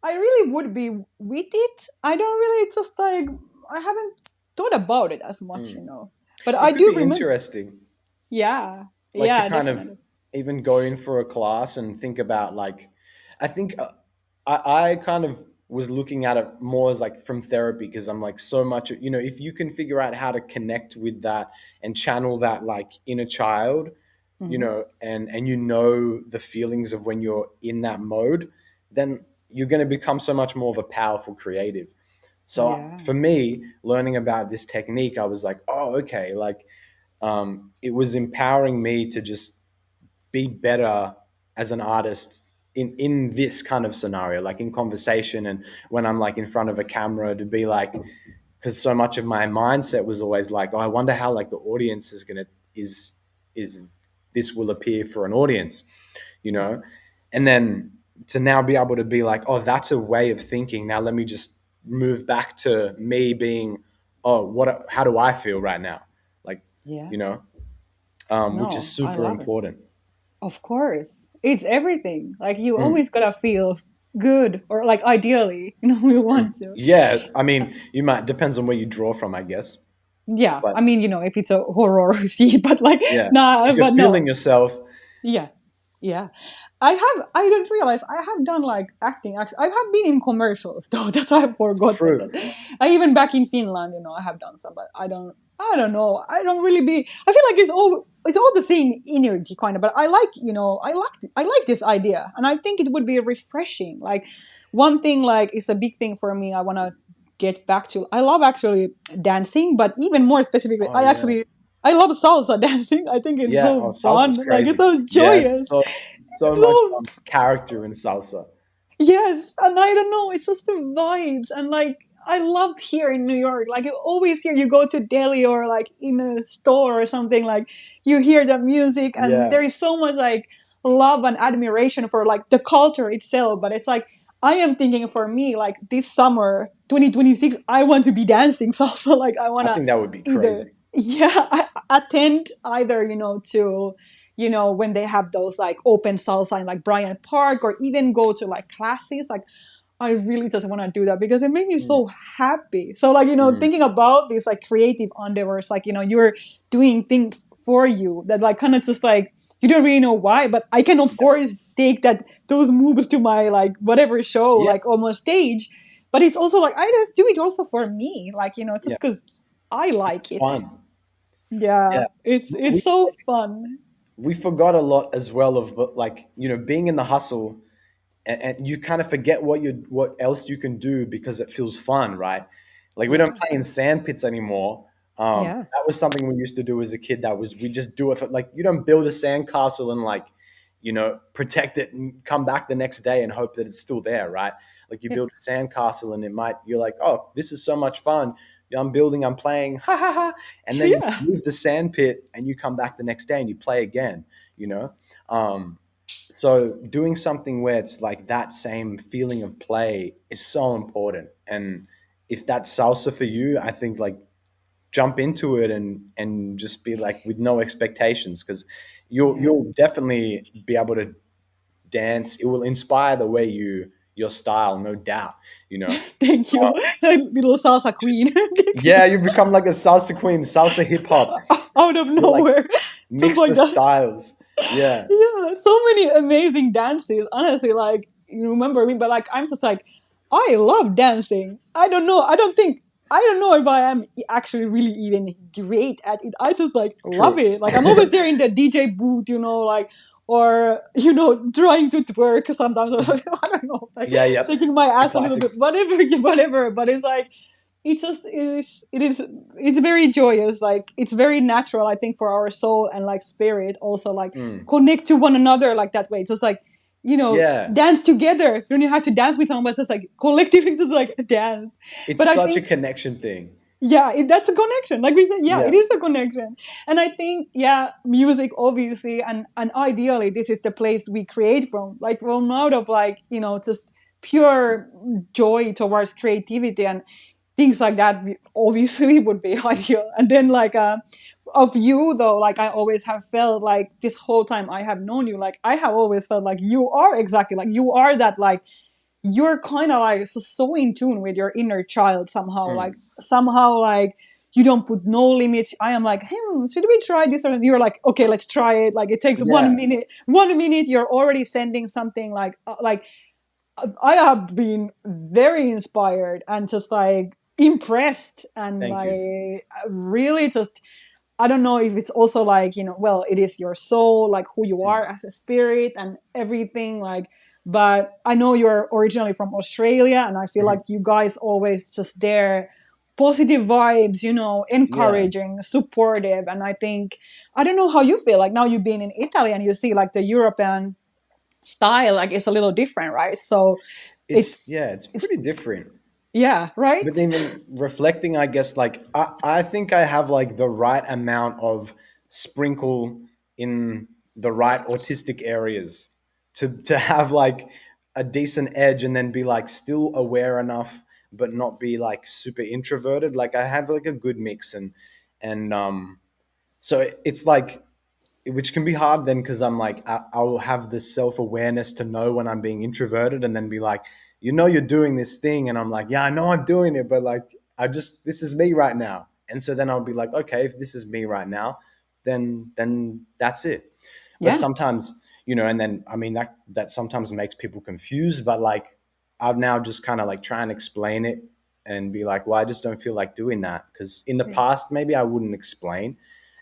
I really would be with it. I don't really just like I haven't thought about it as much, Mm. but I It could do be remember. interesting, Yeah, like to yeah, kind of definitely. even go in for a class and think about like, I think I kind of was looking at it more as like from therapy because I'm like so much, if you can figure out how to connect with that and channel that like inner child, Hmm. and the feelings of when you're in that mode, then you're going to become so much more of a powerful creative. So Yeah, for me, learning about this technique, I was like, oh, okay, like it was empowering me to just be better as an artist in this kind of scenario, like in conversation and when I'm like in front of a camera, to be like, because so much of my mindset was always like, oh, I wonder how like the audience is this will appear for an audience, you know, and then to now be able to be like, oh, that's a way of thinking. Now let me just move back to me being, oh, how do I feel right now, like, yeah. you know, which is No, I super love it. important. Of course, it's everything. Like you Mm. always gotta feel good, or like ideally, we want to. Yeah, I mean, you might depends on where you draw from, I guess. Yeah, But I mean, if it's a horror, see, but like, yeah, nah, if you're but feeling no, yourself, yeah, yeah. I didn't realize I have done like acting. Actually, I have been in commercials though. That's I have forgotten true. that. I even back in Finland, I have done some, but I don't know. I don't really be. I feel like it's all the same energy kind of. But I like, I like this idea, and I think it would be refreshing. Like one thing, like is a big thing for me. I want to get back to. I love actually dancing, but even more specifically, Oh yeah, I love salsa dancing. I think it's yeah. so Oh, salsa's fun. Like it's crazy. so Yeah, it's joyous. so much So character in salsa. yes, and I don't know, it's just the vibes, and like I love here in New York. Like you always hear, you go to Delhi or like in a store or something, like you hear the music, and Yeah, there is so much like love and admiration for like the culture itself. But it's like I am thinking for me, like this summer 2026, I want to be dancing salsa. Like I I wanna think that would be either, crazy. yeah, attend either, to when they have those like open salsa in like Bryant Park, or even go to like classes. Like I really just want to do that because it made me Mm. so happy. So like, Mm. thinking about these like creative endeavors, like, you're doing things for you that like kind of just like you don't really know why, but I can of Yep. course take those moves to my like whatever show, Yeah. like almost stage. But it's also like I just do it also for me, like, Yeah. just because I like It's it. fun. Yeah. Yeah, it's We so fun. we forgot a lot as well of, but like, being in the hustle, and you kind of forget what else you can do because it feels fun, right? Like we don't Yeah, play in sand pits anymore. yeah. That was something we used to do as a kid. That was, we just do it for, like, you don't build a sand castle and like, protect it and come back the next day and hope that it's still there, right? Like you Yeah. build a sand castle and you're like, oh, this is so much fun. I'm building, I'm playing, ha ha ha, and then you Yeah. leave the sand pit and you come back the next day and you play again. You know, um, so doing something where it's like that same feeling of play is so important. And if that's salsa for you, I think like jump into it and just be like with no expectations, because Yeah. you'll definitely be able to dance. It will inspire the way your style, no doubt. You know, Thank you. Little salsa just queen. yeah, you become like a salsa queen, salsa hip hop. Out of You like nowhere. Just mix like the that. styles. Yeah, Yeah, so many amazing dances. Honestly, like you remember me, but like I'm just like, I love dancing. I don't know. I don't know if I am actually really even great at it. I just like love true. it. Like I'm always there in the DJ booth, like or trying to twerk sometimes. I don't know, like Yeah, yeah, shaking my the ass a little classic. bit, whatever, whatever. But it's like it just is it's very joyous, like it's very natural, I think, for our soul and like spirit also, like Mm. connect to one another like that way. It's just like Yeah, dance together. You don't have to dance with someone, but just like collectively just like dance. it's But I such a think connection thing. yeah, that's a connection, like we said. Yeah, Yeah. it is a connection. And I think, yeah, music obviously, and ideally this is the place we create from, like from out of like just pure joy towards creativity and things like that. Obviously would be ideal. And then like of you though, like I always have felt like this whole time I have known you, like I have always felt like you are exactly like you are that, like you're kind of like so in tune with your inner child somehow, like Mm. somehow like you don't put no limits. I am like, should we try this? Or you're like, okay, let's try it. Like it takes Yeah. 1 minute, you're already sending something like I have been very inspired and just like impressed and Thank you. like really just, I don't know if it's also like, well, it is your soul, like who you Mm. are as a spirit and everything. Like, but I know you're originally from Australia, and I feel Mhm. like you guys always just there, positive vibes, Yeah. encouraging, supportive. And I think, I don't know how you feel like now you've been in Italy and you see like the European style, like it's a little different, right? So It's it's pretty different. yeah, But right? even reflecting, I guess, like I think I have like the right amount of sprinkle in the right autistic areas to have like a decent edge, and then be like still aware enough but not be like super introverted. Like I have like a good mix, and so it's like, which can be hard then, because I'm like I'll have this self-awareness to know when I'm being introverted, and then be like, you're doing this thing, and I'm like, yeah, I know I'm doing it, but like this is me right now. And so then I'll be like, okay, if this is me right now, then that's it. But Yeah, sometimes, and then I mean that sometimes makes people confused, but like I've now just kind of like try and explain it and be like, well, I just don't feel like doing that, because in the yeah, past maybe I wouldn't explain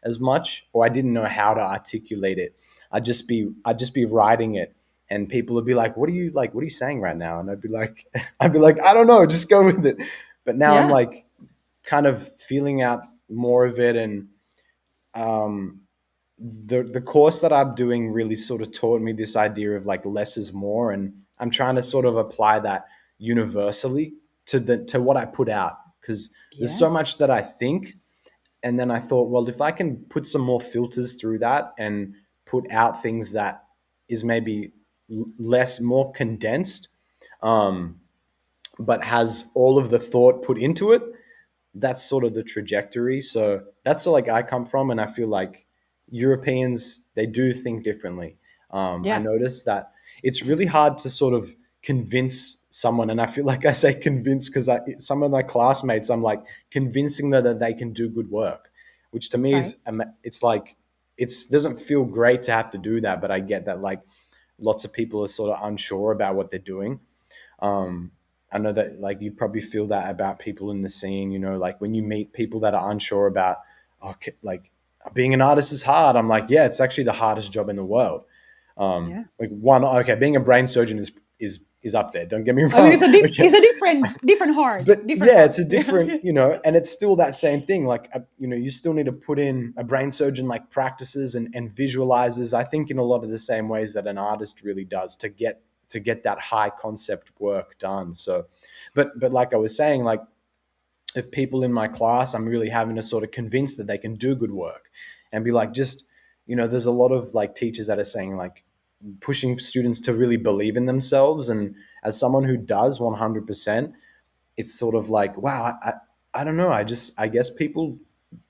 as much, or I didn't know how to articulate it. I'd just be writing it, and people would be like, what are you like, what are you saying right now? And I'd be like I don't know, just go with it. But now I'm yeah, like kind of feeling out more of it. And um the course that I'm doing really sort of taught me this idea of like less is more, and I'm trying to sort of apply that universally to what I put out, because there's yeah, so much that I think, and then I thought, well, if I can put some more filters through that and put out things that is maybe less, more condensed, um, but has all of the thought put into it, that's sort of the trajectory. So that's like I come from, and I feel like Europeans, they do think differently. I yeah, noticed that it's really hard to sort of convince someone, and I feel like I say convince because some of my classmates, I'm like convincing them that they can do good work, which to me Right. is it's like it doesn't feel great to have to do that, but I get that like lots of people are sort of unsure about what they're doing. um, I know that like you probably feel that about people in the scene, like when you meet people that are unsure about, okay, like being an artist is hard. I'm like, yeah, it's actually the hardest job in the world. Yeah. Like one, okay, being a brain surgeon is up there. Don't get me I mean, wrong. it's Okay, a different heart, but different yeah, it's heart. a Yeah. different, and it's still that same thing. Like, you still need to put in a brain surgeon like practices and visualizes. I think in a lot of the same ways that an artist really does to get that high concept work done. So, but like I was saying, like if people in my class, I'm really having to sort of convince that they can do good work, and be like, just there's a lot of like teachers that are saying like pushing students to really believe in themselves, and as someone who does 100%, it's sort of like, wow, I don't know. I guess people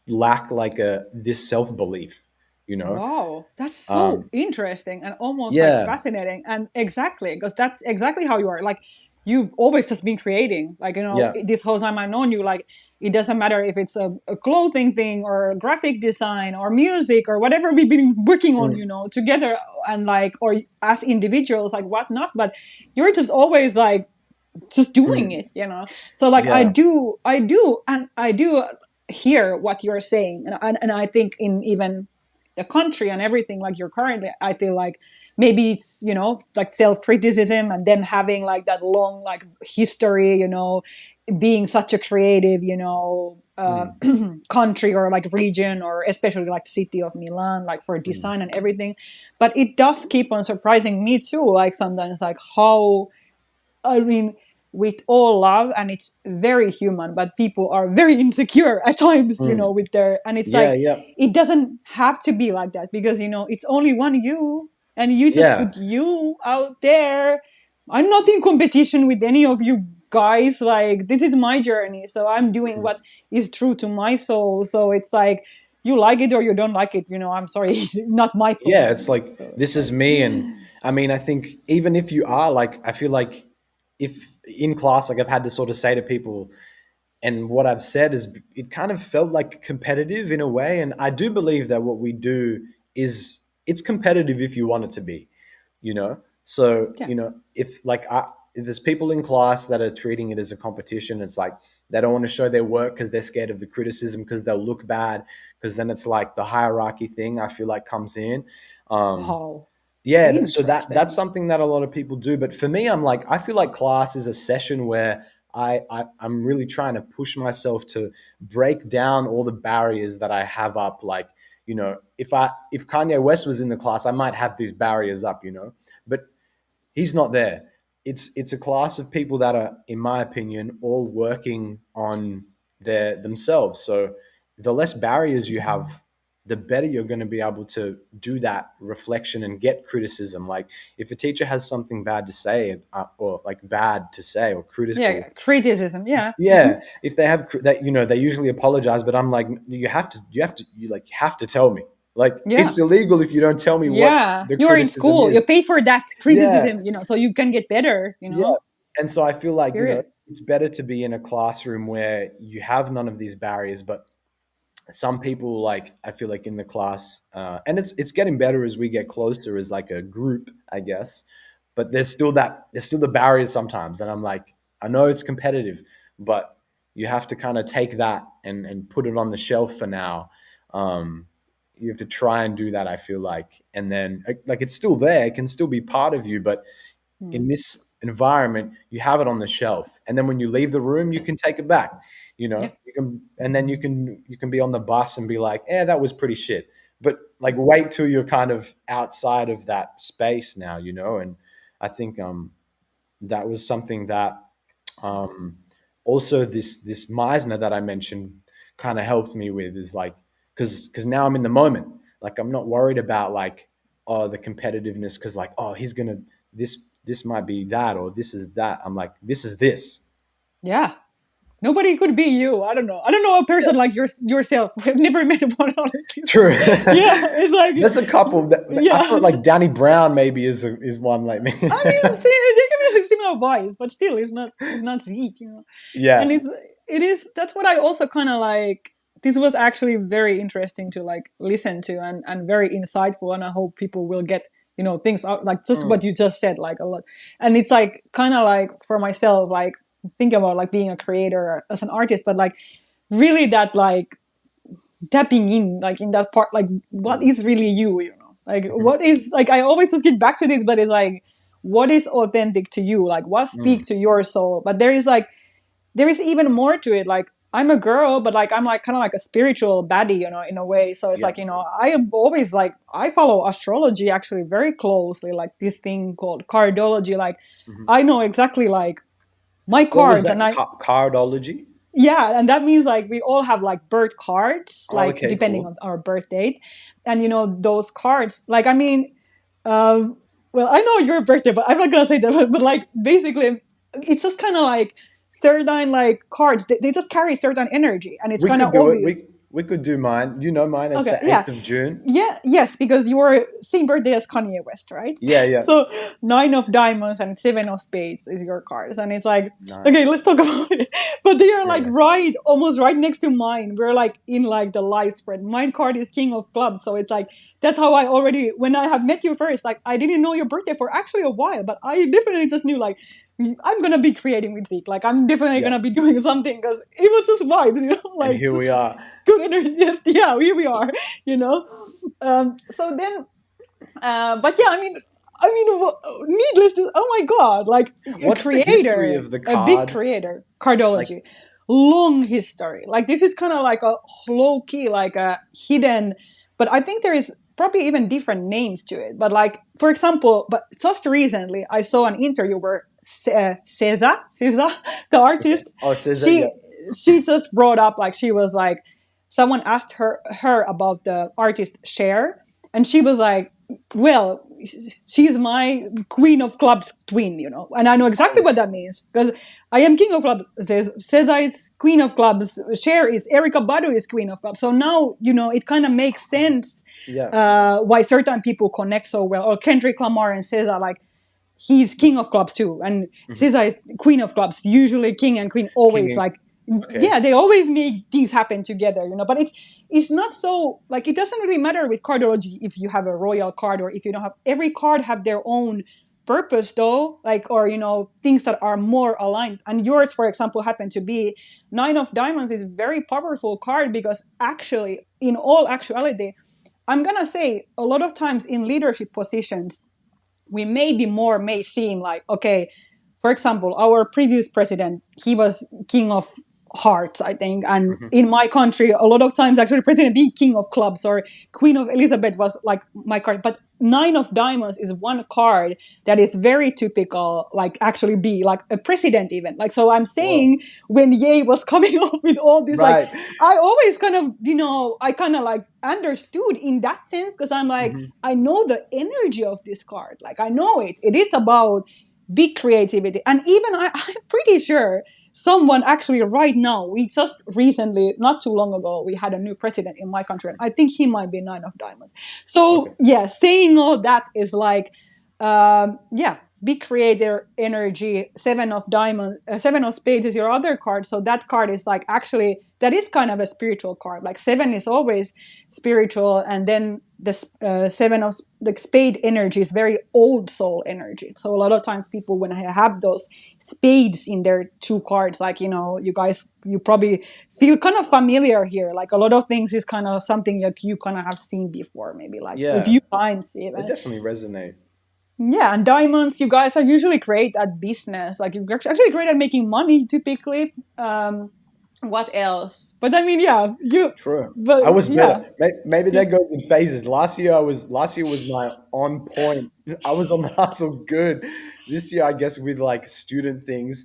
lack like this self belief, you know? Wow, that's so Um, interesting and almost like yeah, fascinating. And exactly, because that's exactly how you are. Like, you've always just been creating. Like, yeah, this whole time I've known you, like, it doesn't matter if it's a clothing thing or graphic design or music or whatever we've been working on, mm, together, and like, or as individuals, like whatnot. But you're just always like, just doing mm, it. So like, I yeah, do, and I do hear what you're saying, and I think in even the country and everything, like you're currently, I feel like maybe it's like self-criticism and them having like that long like history, being such a creative, mm, country or like region, or especially like city of Milan, like for mm, design and everything. But it does keep on surprising me too, like sometimes, like how, I mean, with all love, and it's very human, but people are very insecure at times, mm. with their, and it's Yeah, like, yeah, it doesn't have to be like that, because, it's only one you, and you just yeah, put you out there. I'm not in competition with any of you guys. Like, this is my journey. So I'm doing mm. what is true to my soul. So it's like, you like it or you don't like it, I'm sorry, it's not my Yeah. problem. It's like So it's this is like, me, and I mean, I think even if you are like, I feel like if in class, like I've had to sort of say to people, and what I've said is it kind of felt like competitive in a way. And I do believe that what we do is it's competitive if you want it to be, So, yeah, if there's people in class that are treating it as a competition, it's like they don't want to show their work because they're scared of the criticism because they'll look bad. Because then it's like the hierarchy thing I feel like comes in. Um, oh, yeah, so that's interesting. something that a lot of people do. But for me, I'm like, I feel like class is a session where I'm really trying to push myself to break down all the barriers that I have up. Like, if Kanye West was in the class, I might have these barriers up, but he's not there. It's a class of people that are, in my opinion, all working on themselves. So the less barriers you have, the better you're going to be able to do that reflection and get criticism. Like if a teacher has something bad to say, or like bad to say or critical, Yeah, criticism. Yeah. yeah, if they have that, they usually apologize. But I'm like, you have to tell me. Like Yeah. it's illegal if you don't tell me what Yeah. the You're in criticism school. You is. pay for that Yeah, criticism, so you can get better, yeah. And so I feel like, Period. it's better to be in a classroom where you have none of these barriers. But some people, like, I feel like in the class, and it's getting better as we get closer as like a group, I guess. But there's still the barriers sometimes. And I'm like, I know it's competitive, but you have to kind of take that and put it on the shelf for now. Um, you have to try and do that, I feel like. And then like it's still there, it can still be part of you, but Mm. in this environment, you have it on the shelf, and then when you leave the room, you can take it back. Yeah. You can, and then you can be on the bus and be like, "Yeah, that was pretty shit." But like, wait till you're kind of outside of that space now, And I think that was something that um, also this Meisner that I mentioned kind of helped me with, is like, because now I'm in the moment. Like I'm not worried about like, oh, the competitiveness, because like, oh, he's gonna, this might be that, or this is that. I'm like, this is this. Yeah. Nobody could be you. I don't know. I don't know a person like yourself. I've never met one, honestly. So, True. yeah, it's There's a like, couple that I yeah. thought like Danny Brown maybe is one like me. I mean, see, there can be similar of wise, but still, it's not Zeke, you know. And Yeah. it is that's what I also kind of like. This was actually very interesting to like listen to and very insightful, and I hope people will get things out like just Mm. what you just said like a lot. And it's like kind of like for myself like think about like being a creator as an artist, but like really that like tapping in like in that part like what Mm. is really you, like Mhm. what is like I always just get back to this, but it's like what is authentic to you, like what Mm. speaks to your soul. But there is even more to it. Like I'm a girl, but like I'm like kind of like a spiritual baddie, in a way. So it's Yeah. like, I am always like I follow astrology actually very closely, like this thing called cardology. Like Mhm. I know exactly like my What was cards, that? and I Cardology? yeah, and that means like we all have like birth cards, Oh, like okay, depending cool. on our birth date. And those cards, like I mean, um, well, I know your birthday, but I'm not gonna say that. But like basically, it's just kind of like certain like cards. They just carry certain energy, and it's We kind could of do it. obvious. We could do mine. You know mine. It's Okay, the yeah, 8th of June. yeah, yes, because you were same birthday as Kanye West, right? Yeah, yeah. So nine of diamonds and seven of spades is your cards, and it's like, okay, let's Nice. talk about it. But they are Yeah, like yeah. right, almost right next to mine. We're like in like the live spread. Mine card is king of clubs, so it's like that's how I already when I have met you first. Like I didn't know your birthday for actually a while, but I definitely just knew like I'm gonna be creating with Zeke. Like I'm definitely Yeah. gonna be doing something because it was just vibes, And like here just we are. good energy. Yes, yeah, here we are, you know. So then, but yeah, needless to, oh my god, like a What's the history creator, of the a big card? creator, Like, cardology, long history. Like this is kind of like a low key, like a hidden, but I think there is probably even different names to it. But like, for example, but just recently, I saw an interview where Ceza, the okay. artist, Oh, it says that. Yeah. she just brought up like she was like someone asked her about the artist Cher, and she was like, well, she's my queen of clubs twin, and I know exactly Oh, what that means because I am king of clubs. Cesar is queen of clubs. Cher is Erica Badu is queen of clubs. So now it kind of makes sense yeah. why certain people connect so well. Or Kendrick Lamar and Cesar, like he's king of clubs too, and Hmm. Cesar is queen of clubs. Usually, king and queen King. always like Okay. yeah, they always make things happen together, but it's not so like it doesn't really matter with cardology if you have a royal card or if you don't have. Every card have their own purpose though, like or things that are more aligned. And yours, for example, happen to be nine of diamonds is a very powerful card because actually, in all actuality, I'm gonna say a lot of times in leadership positions we may seem like, okay, for example, our previous president, he was king of hearts, I think, and Hmm. in my country a lot of times actually president being king of clubs or queen of Elizabeth was like my card. But nine of diamonds is one card that is very typical, like actually be like a president even, like. So I'm Whoa. saying when Ye was coming up with all this, like Right. I always kind of I kind of like understood in that sense because I'm like, Hmm. I know the energy of this card. Like I know it is about big creativity. And even I'm pretty sure someone actually right now, we just recently, not too long ago, we had a new president in my country. And I think he might be nine of diamonds. Okay. So yeah, saying all that is like, yeah, big creator energy. Seven of diamonds, seven of spades is your other card. So that card is like actually that is kind of a spiritual card. Like seven is always spiritual, and then the seven of the spade energy is very old soul energy. So a lot of times people when I have those spades in their two cards, like you guys, you probably feel kind of familiar here. Like a lot of things is kind of something like you kind of have seen before, maybe like a Yeah. few times They even. definitely resonate. Yeah, and diamonds, you guys are usually great at business. Like you're actually great at making money typically. What else? But I mean, yeah, True. but I was better. yeah, Maybe yeah, that goes in phases. Last year was my on point. I was on the hustle good. This year, I guess with like student things,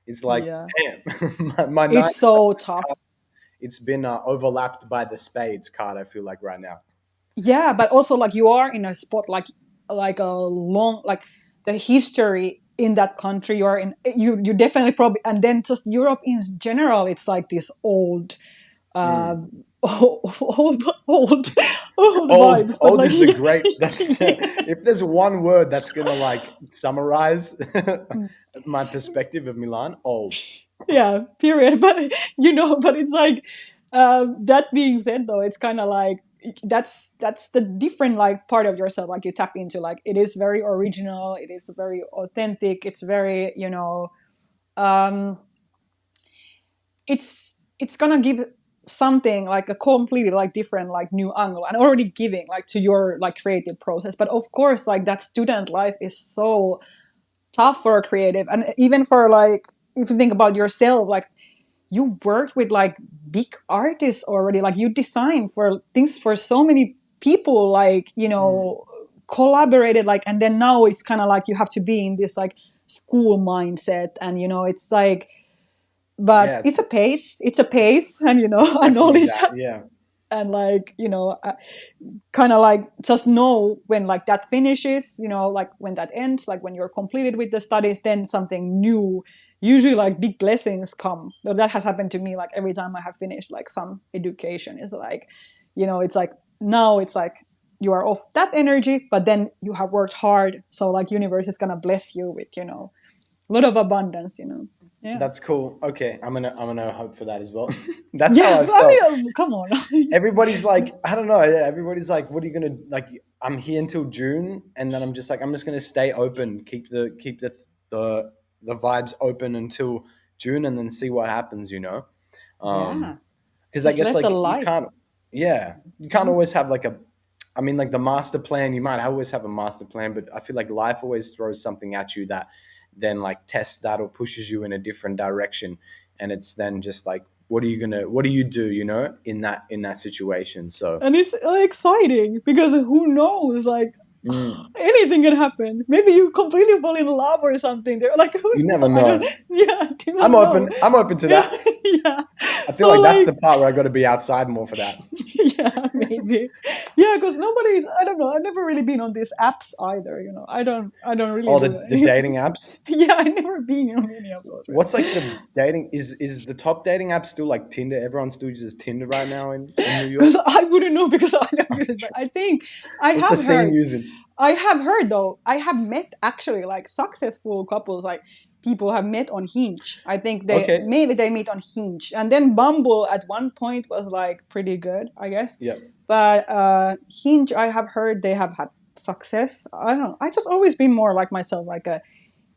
it's like, yeah. damn, my nine. It's so tough. It's been overlapped by the spades card. I feel like right now. Yeah, but also like you are in a spot like a long like the history in that country you're in. You definitely probably, and then just Europe in general, it's like this old Mm. old, old, old Old, vibes, but old like is a great. That's if there's one word that's gonna like summarize my perspective of Milan, old. yeah, period. But but it's like that being said, though, it's kind of like that's the different like part of yourself like you tap into. Like it is very original, it is very authentic, it's very um it's gonna give something like a completely like different like new angle and already giving like to your like creative process. But of course, like that student life is so tough for a creative, and even for like if you think about yourself, like you worked with like big artists already, like you designed for things for so many people, like Mm. collaborated, like, and then now it's kind of like you have to be in this like school mindset, and it's like, but Yeah, it's it's a pace, and and definitely knowledge, that. Yeah, and like kind of like just know when like that finishes, like when that ends, like when you're completed with the studies, then something new, usually like big blessings come. So that has happened to me like every time I have finished like some education. Is like it's like now it's like you are off that energy, but then you have worked hard, so like universe is gonna bless you with a lot of abundance. Yeah. that's cool. Okay, I'm gonna hope for that as well. That's how Yeah, I I felt. mean, come on. Everybody's like, I don't know. Everybody's like, what are you gonna like? I'm here until June, and then I'm just like, I'm just gonna stay open, the the vibes open until June, and then see what happens. Yeah, Because I just guess let the like you light. can't, yeah, you can't always have like a. I mean, like the master plan, you might always have a master plan, but I feel like life always throws something at you that then like tests that or pushes you in a different direction, and it's then just like, what do you do, in that situation? So And it's exciting because who knows, like mm, anything can happen. Maybe you completely fall in love or something. They're like, who you never know? I don't. know. Yeah, you I'm don't know. open. I'm open to Yeah, that. yeah. I feel So like that's like, the part where I got to be outside more for that. yeah, maybe. Yeah, because nobody's. I don't know. I've never really been on these apps either. I don't really Oh, do the any. dating apps. Yeah, I've never been on any of those What's really. like the dating is the top dating app still like Tinder? Everyone still uses Tinder right now in New Because York. I wouldn't know because I don't use it. But I think I What's the have scene heard. using? I have heard though. I have met actually like successful couples, like people have met on Hinge. I think they Okay. maybe they meet on Hinge, and then Bumble at one point was like pretty good, I guess. Yep. But Hinge, I have heard they have had success. I don't know. I just always been more like myself, like a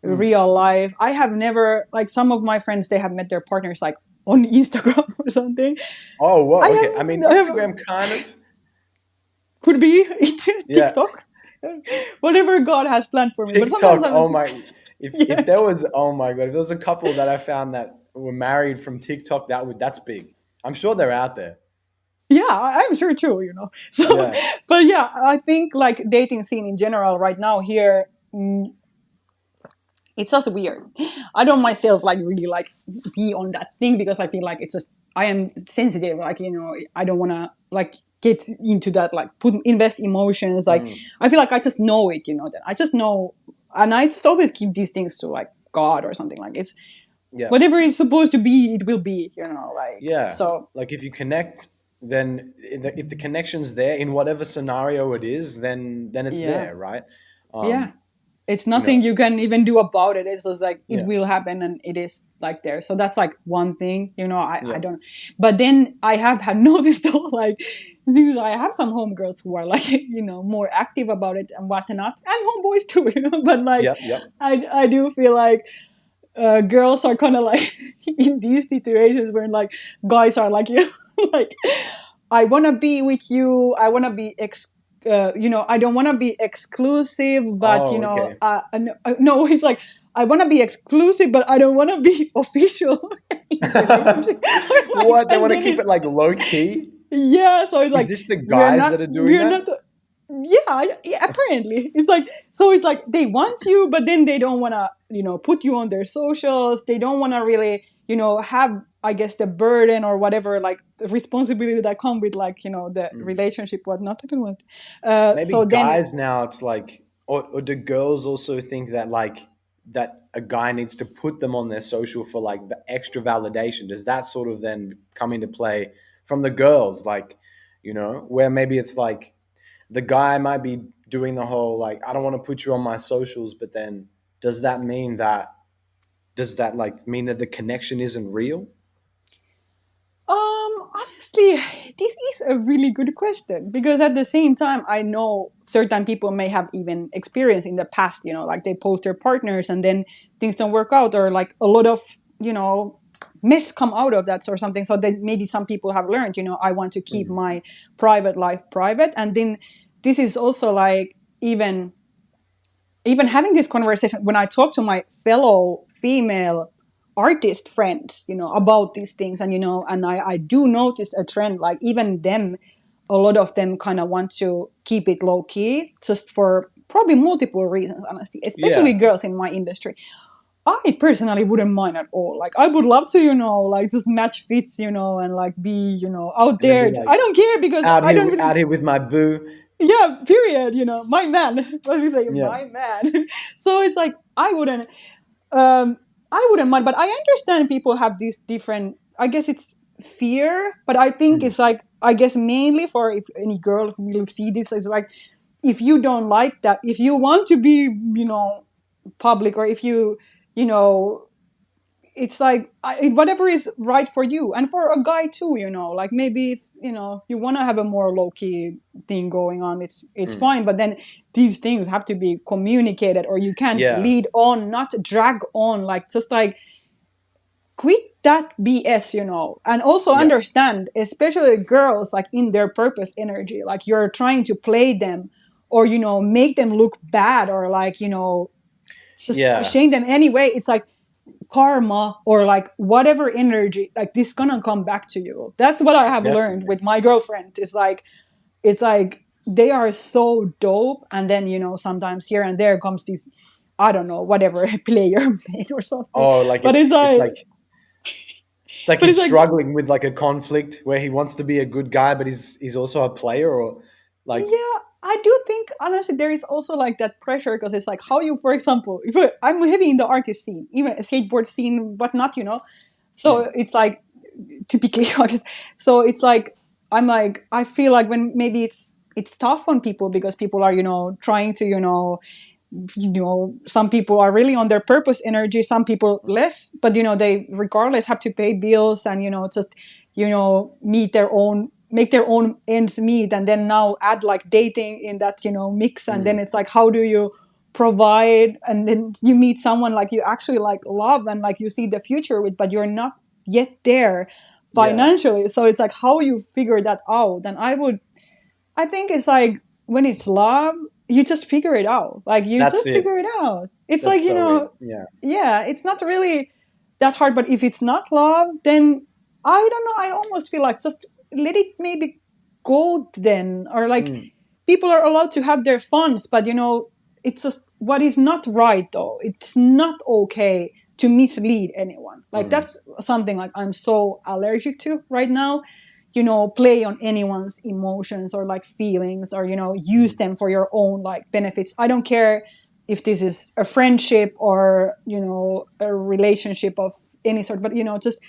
Mm. real life. I have never like some of my friends. They have met their partners like on Instagram or something. Oh, well, okay. I mean, I have Instagram kind of. could be Yeah. TikTok, whatever God has planned for me. But sometimes TikTok. Oh I'm, my. If yeah, there was, oh my god, if there was a couple that I found that were married from TikTok, that's big. I'm sure they're out there. yeah, I'm sure too. So, Yeah. but yeah, I think like dating scene in general right now here, it's just weird. I don't myself like really like be on that thing because I feel like it's just I am sensitive. Like I don't want to like get into that like put invest emotions. Like Mm. I feel like I just know it. That I just know, and I just always keep these things to like God or something. Like it's Yeah. whatever it's supposed to be, it will be. Like Yeah. so. Like if you connect, then if the connection's there in whatever scenario it is, then it's Yeah, there, right? yeah. Um, It's you know. nothing you can even do about it. It's just like it Yeah. will happen and it is like there. So that's like one thing. I Yeah. don't. But then I have had noticed though, like since I have some homegirls who are like more active about it and whatnot, and homeboys too. But like Yep. Yep. I do feel like girls are kind of like in these situations where like guys are like like I want to be with you. I want to be I don't want to be exclusive, but Oh, okay. no, it's like I want to be exclusive, but I don't want to be official in relationship. Like, What? They and want to then keep it's it like low key? yeah, so it's Is like this the guys that are doing we're that? not. Yeah, yeah, apparently it's like so. It's like they want you, but then they don't want to, put you on their socials. They don't want to really, have, I guess, the burden or whatever, like the responsibility that come with, like, the Mm. relationship, whatnot. I don't want. Maybe So then, guys now it's like, or do girls also think that like that a guy needs to put them on their social for like the extra validation? Does that sort of then come into play from the girls, like, where maybe it's like the guy might be doing the whole like, I don't want to put you on my socials, but then does that mean that does that like mean that the connection isn't real? Honestly, this is a really good question because at the same time, I know certain people may have even experienced in the past, like they post their partners and then things don't work out, or like a lot of, mess come out of that or something. So then maybe some people have learned, I want to keep Mm. my private life private. And then this is also like even having this conversation when I talk to my fellow female artist friends, about these things, and and I do notice a trend, like even them, a lot of them kind of want to keep it low key, just for probably multiple reasons, honestly, especially Yeah. girls in my industry. I personally wouldn't mind at all. Like I would love to, like just match fits, and like be, out And then be there. like, I don't care because I don't really. out here with my boo. Yeah, period. My man. What do we say? Yeah. My man. So it's like um I wouldn't mind, but I understand people have these different, I guess it's fear, but I think Mm. it's like, I guess mainly for if any girl who will see this, is like, if you don't like that, if you want to be, public, or if you know it's like whatever is right for you and for a guy too, like maybe if, you want to have a more low-key thing going on, it's Mm. fine, but then these things have to be communicated, or you can't Yeah. lead on, not drag on, like just like quit that BS, and also Yeah. understand, especially girls, like in their purpose energy, like you're trying to play them, or make them look bad, or like just Yeah. shame them anyway. It's like karma, or like whatever energy, like this gonna come back to you. That's what I have learned Definitely. with my girlfriend. It's like they are so dope, and then sometimes here and there comes this, I don't know, whatever player made or something, Oh, like but it's it's like like it's like but it's he's like struggling with like a conflict where he wants to be a good guy, but he's also a player, or like, yeah, I do think honestly there is also like that pressure, because it's like how you, for example, if I'm heavy in the artist scene, even a skateboard scene, whatnot, so mm, it's like, typically honest. So it's like, I'm like, I feel like when maybe it's tough on people, because people are trying to some people are really on their purpose energy, some people less, but they regardless have to pay bills, and just meet their own, make their own ends meet, and then now add like dating in that mix, and then mm, it's like, how do you provide, and then you meet someone like you actually like love, and like you see the future with, but you're not yet there yeah, financially, so it's like how you figure that out. And I think it's like, when it's love, you just figure it out. Like you that's just it. figure it out. It's like, That's so it. Yeah. yeah, it's not really that hard. But if it's not love, then I don't know. I almost feel like just let it maybe go then. Or like, Mm, people are allowed to have their funs, but it's just what is not right though. It's not okay to mislead anyone. Like mm, that's something like I'm so allergic to right now. Play on anyone's emotions or like feelings, or use mm, them for your own like benefits. I don't care if this is a friendship or a relationship of any sort, but just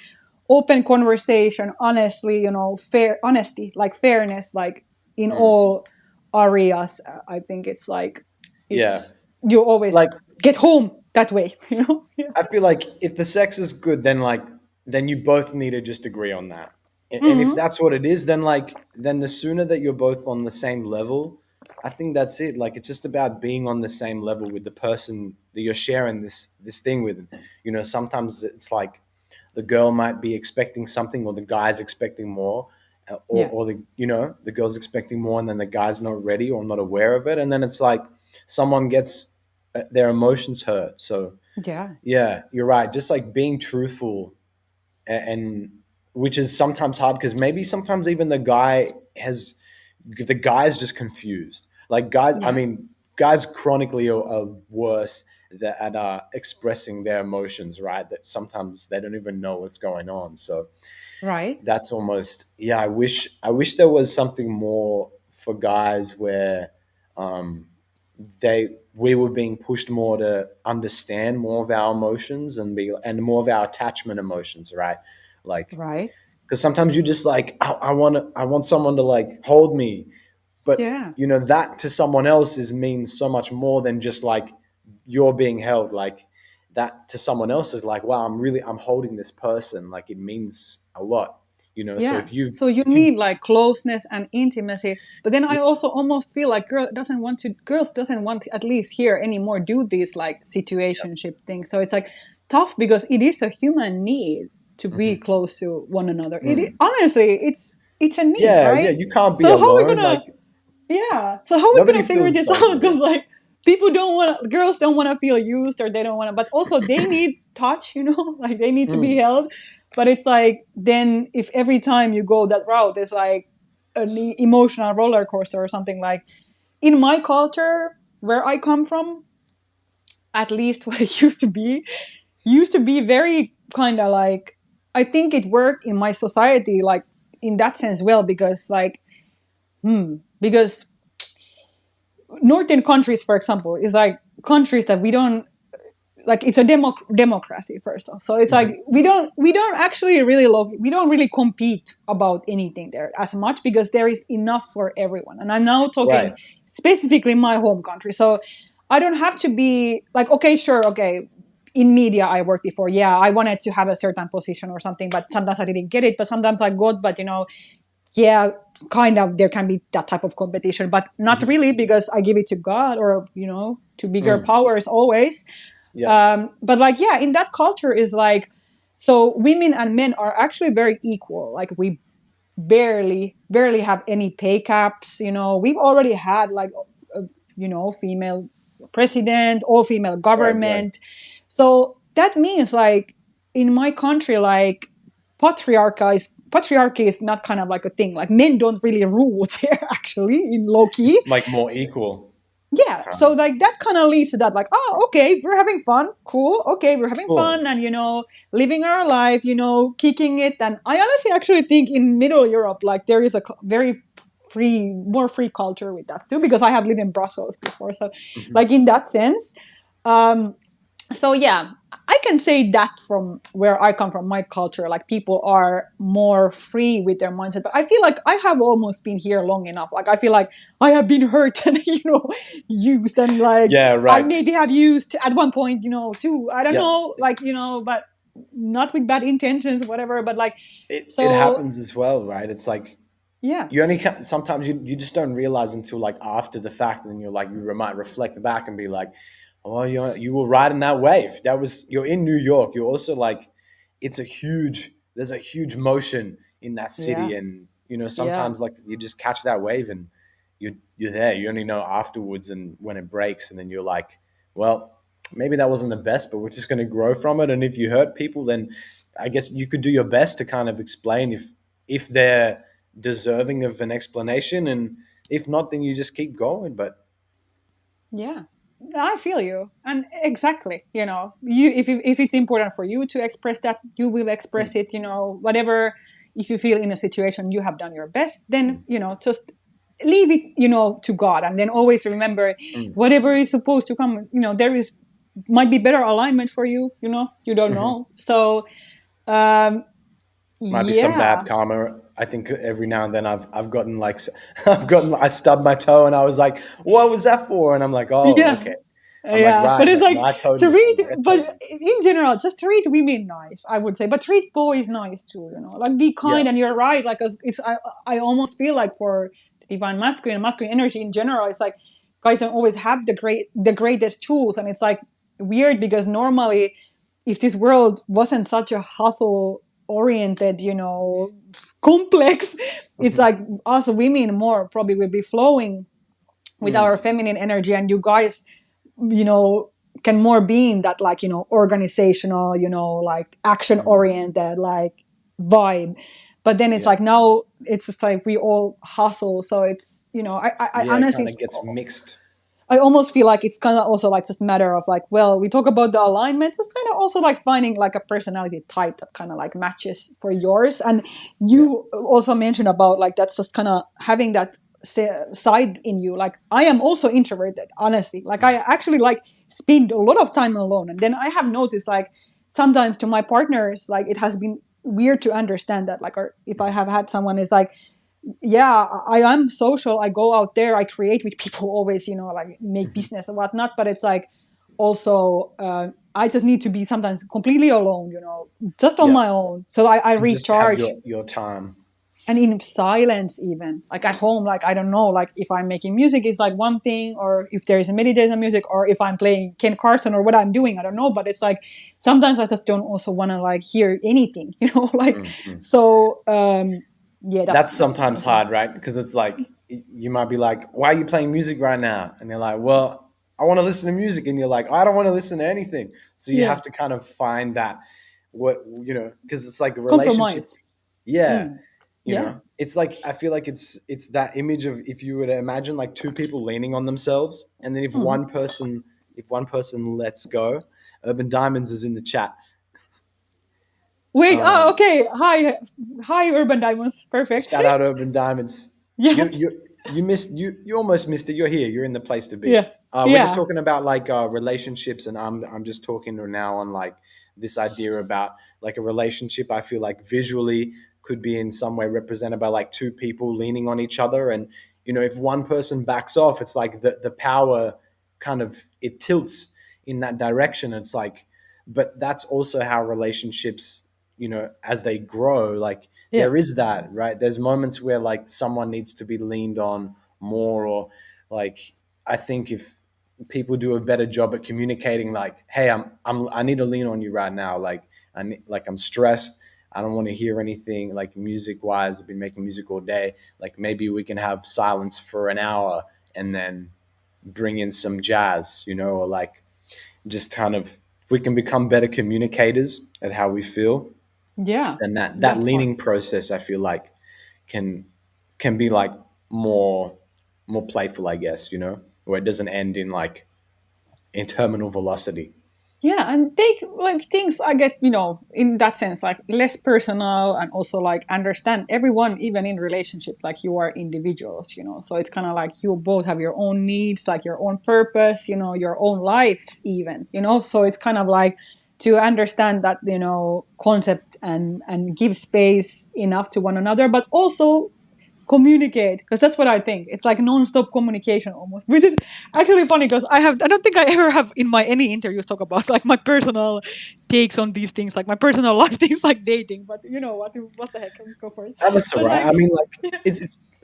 open conversation, honestly, fair honesty, like fairness, like in mm. all areas. I think it's like, Yeah. it's you always Like, get home that way. Yeah. I feel like if the sex is good, then like then you both need to just agree on that. And if Hmm. that's what it is, then then the sooner that you're both on the same level, I think that's it. Like it's just about being on the same level with the person that you're sharing this thing with. Sometimes it's like the girl might be expecting something, or the guy's expecting more, Yeah. or the girl's expecting more, and then the guy's not ready or not aware of it, and then it's like someone gets their emotions hurt. So Yeah. yeah, you're right. Just like being truthful, and which is sometimes hard because maybe sometimes even the guy's just confused. Like guys, I Yeah. mean, guys chronically are worse at expressing their emotions, right? That sometimes they don't even know what's going on. So Right. that's almost, yeah. I wish there was something more for guys where um, we were being pushed more to understand more of our emotions and more of our attachment emotions, right? Like Right. Because sometimes you just like, I want someone to like hold me, but Yeah. you know that to someone else is means so much more than just like you're being held. Like that to someone else is like, wow, I'm holding this person. Like it means a lot, you know. So Yeah. if you So you if you need like closeness and intimacy. But then I also almost feel like girls doesn't want to at least here anymore do these like situationship things. So it's like tough because it is a human need to be Mhm. close to one another. Mm. Honestly, it's a need, Yeah, yeah, right? you can't be So how are we alone. Like gonna yeah. So how are we nobody gonna figure feels this solo. out? Yeah. Because like people don't want girls don't want to feel used or they don't want to, but also they need touch, like they need to be Mm. held. But it's like then if every time you go that route, it's like an emotional roller coaster or something like. In my culture, where I come from, at least what it used to be very kind of like. I think it worked in my society, like in that sense, well, because like because northern countries, for example, is like countries that we don't like. It's a democracy first off, so it's like Mhm. we don't actually really we don't really compete about anything there as much because there is enough for everyone. And I'm now talking Right. specifically my home country, so I don't have to be like, okay, sure, okay. In media I worked before, yeah, I wanted to have a certain position or something, but sometimes I didn't get it, but sometimes I got. But yeah, kind of there can be that type of competition, but not Mhm. really because I give it to God or to bigger Mm. powers always. Yeah. But like, yeah, in that culture is like, so women and men are actually very equal. Like we barely have any pay caps. We've already had like female president, all female Right. Right. government. So that means like in my country, like patriarchy is not kind of like a thing. Like men don't really rule here actually in low key. It's like more equal. Yeah, Kind so of. like that kind of leads to that, like, oh, okay, we're having fun, cool, okay, we're having Cool. fun, and living our life, kicking it. And I honestly actually think in Middle Europe, like there is a very more free culture with that too, because I have lived in Brussels before, so Mhm. like in that sense. um so yeah, I can say that from where I come from, my culture, like people are more free with their mindset. But I feel like I have almost been here long enough. Like I feel like I have been hurt and used, and like Yeah. I Right. maybe have used at one point, too. I don't Yeah. know, like but not with bad intentions, whatever. But like, It so happens as well, right? It's like yeah, you only can, sometimes you just don't realize until like after the fact, and then you're like might reflect back and be like, oh, you were riding that wave. That was you're in New York. You're also like, there's a huge motion in that yeah, city, and yeah, sometimes like you just catch that wave and you're there. You only know afterwards and when it breaks, and then you're like, well, maybe that wasn't the best, but we're just going to grow from it. And if you hurt people, then I guess you could do your best to kind of explain if they're deserving of an explanation, and if not, then you just keep going. But yeah. I feel you, and exactly, you if it's important for you to express that, you will express mm, it. Whatever. If you feel in a situation you have done your best, then mm, just leave it, to God, and then always remember, mm, whatever is supposed to come, there is might be better alignment for you. You don't mhm. know. So, um, Might be some bad yeah, karma. I think every now and then I've gotten like I stubbed my toe and I was like, what was that for? And I'm like, oh, yeah. okay. I'm like, Yeah, but right, it's no, like I told to you. I'm read, like, I but told you. in general, just treat women nice, I would say, but treat boys nice too. Like be Yeah. kind, and you're right. Like it's, I almost feel like for divine masculine and masculine energy in general, it's like guys don't always have the greatest tools, and it's like weird because normally, if this world wasn't such a hustle oriented, complex, it's Mhm. like us women more probably will be flowing with our Mm. feminine energy, and you guys you know can more be in that, like organizational, like action Mm. oriented, like vibe. But then it's Yeah. like now it's just like we all hustle, so it's I Yeah. It kind honestly, of gets mixed. I almost feel like it's kind of also like just matter of like, well, we talk about the alignment, it's kind of also like finding like a personality type that kind of like matches for yours. And Yeah. you also mentioned about like that's just kind of having that side in you. Like I am also introverted, honestly. Like I actually like spend a lot of time alone, and then I have noticed like sometimes to my partners, like it has been weird to understand that. Like, or if I have had someone is like, yeah, I am social. I go out there. I create with people. Always, like make Mhm. business and whatnot. But it's like also, I just need to be sometimes completely alone. Just on Yeah, my own. So I and just have recharge, your time. and in silence, even like at home. Like I don't know. Like if I'm making music, it's like one thing, or if there is a meditation music, or if I'm playing Ken Carson, or what I'm doing, I don't know. But it's like sometimes I just don't also want to like hear anything. Like Mhm. so. Yeah, that's That's one sometimes thing. hard, right? Because it's like you might be like, "Why are you playing music right now?" And they're like, "Well, I want to listen to music," and you're like, "I don't want to listen to anything." So you Yeah, have to kind of find that what because it's like a relationship. compromise. Yeah, Mm. Yeah. it's like I feel like it's that image of if you were to imagine like two people leaning on themselves, and then Mhm. if one person lets go, Urban Diamonds is in the chat. Wait. Oh, Um, okay. Hi, hi, Urban Diamonds. Perfect. Shout out Urban Diamonds. Yeah. You almost missed it. You're here. You're in the place to be. Yeah. We're just Yeah. talking about like relationships, and I'm just talking now on like this idea about like a relationship. I feel like visually could be in some way represented by like two people leaning on each other, and if one person backs off, it's like the power kind of it tilts in that direction. It's like, but that's also how relationships, as they grow, like Yeah. there is that, right? There's moments where like someone needs to be leaned on more, or like I think if people do a better job at communicating, like, hey, I need to lean on you right now. Like I'm stressed. I don't want to hear anything like music wise. I've been making music all day. Like maybe we can have silence for an hour and then bring in some jazz, or like just kind of if we can become better communicators at how we feel, Yeah. then that That part. leaning process I feel like can can be like more more playful, I guess, where it doesn't end in like in terminal velocity. Yeah, and take like things, I guess, in that sense, like less personal, and also like understand everyone, even in relationship, like you are individuals, So it's kind of like you both have your own needs, like your own purpose, your own lives, even, So it's kind of like to understand that, concept, and give space enough to one another, but also communicate, because that's what I think. It's like non-stop communication almost, which is actually funny because I don't think I ever have in my any interviews talk about like my personal takes on these things, like my personal life things, like dating. But you know what the heck, go for it. And that's all But right. I like, mean, like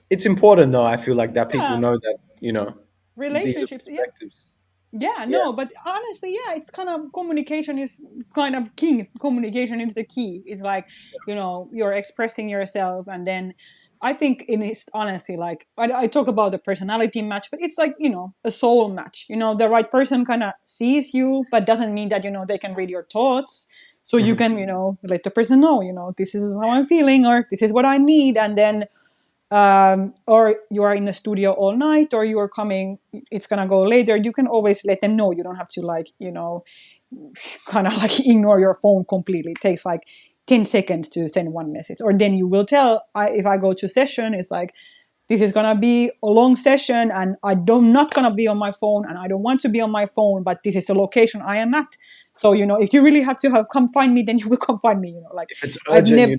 it's important though. I feel like that people yeah, know that these are relationships, yeah. perspectives. Yeah, Yeah, no, but honestly, yeah, it's kind of communication is kind of king. Communication is the key. It's like, you're expressing yourself, and then I think in its honestly, like I talk about the personality match, but it's like, a soul match. The right person kind of sees you, but doesn't mean that, they can read your thoughts. So you hmm can, let the person know, this is how I'm feeling, or this is what I need, and then or you are in the studio all night, or you are coming, it's gonna go later, you can always let them know. You don't have to like, kind of like ignore your phone completely. It takes like 10 seconds to send one message, or then you will tell, if I go to session, it's like, this is gonna be a long session, and I'm not gonna be on my phone, and I don't want to be on my phone, but this is a location I am at. So if you really have to have come find me, then you will come find me. Like if it's I've urgent, never,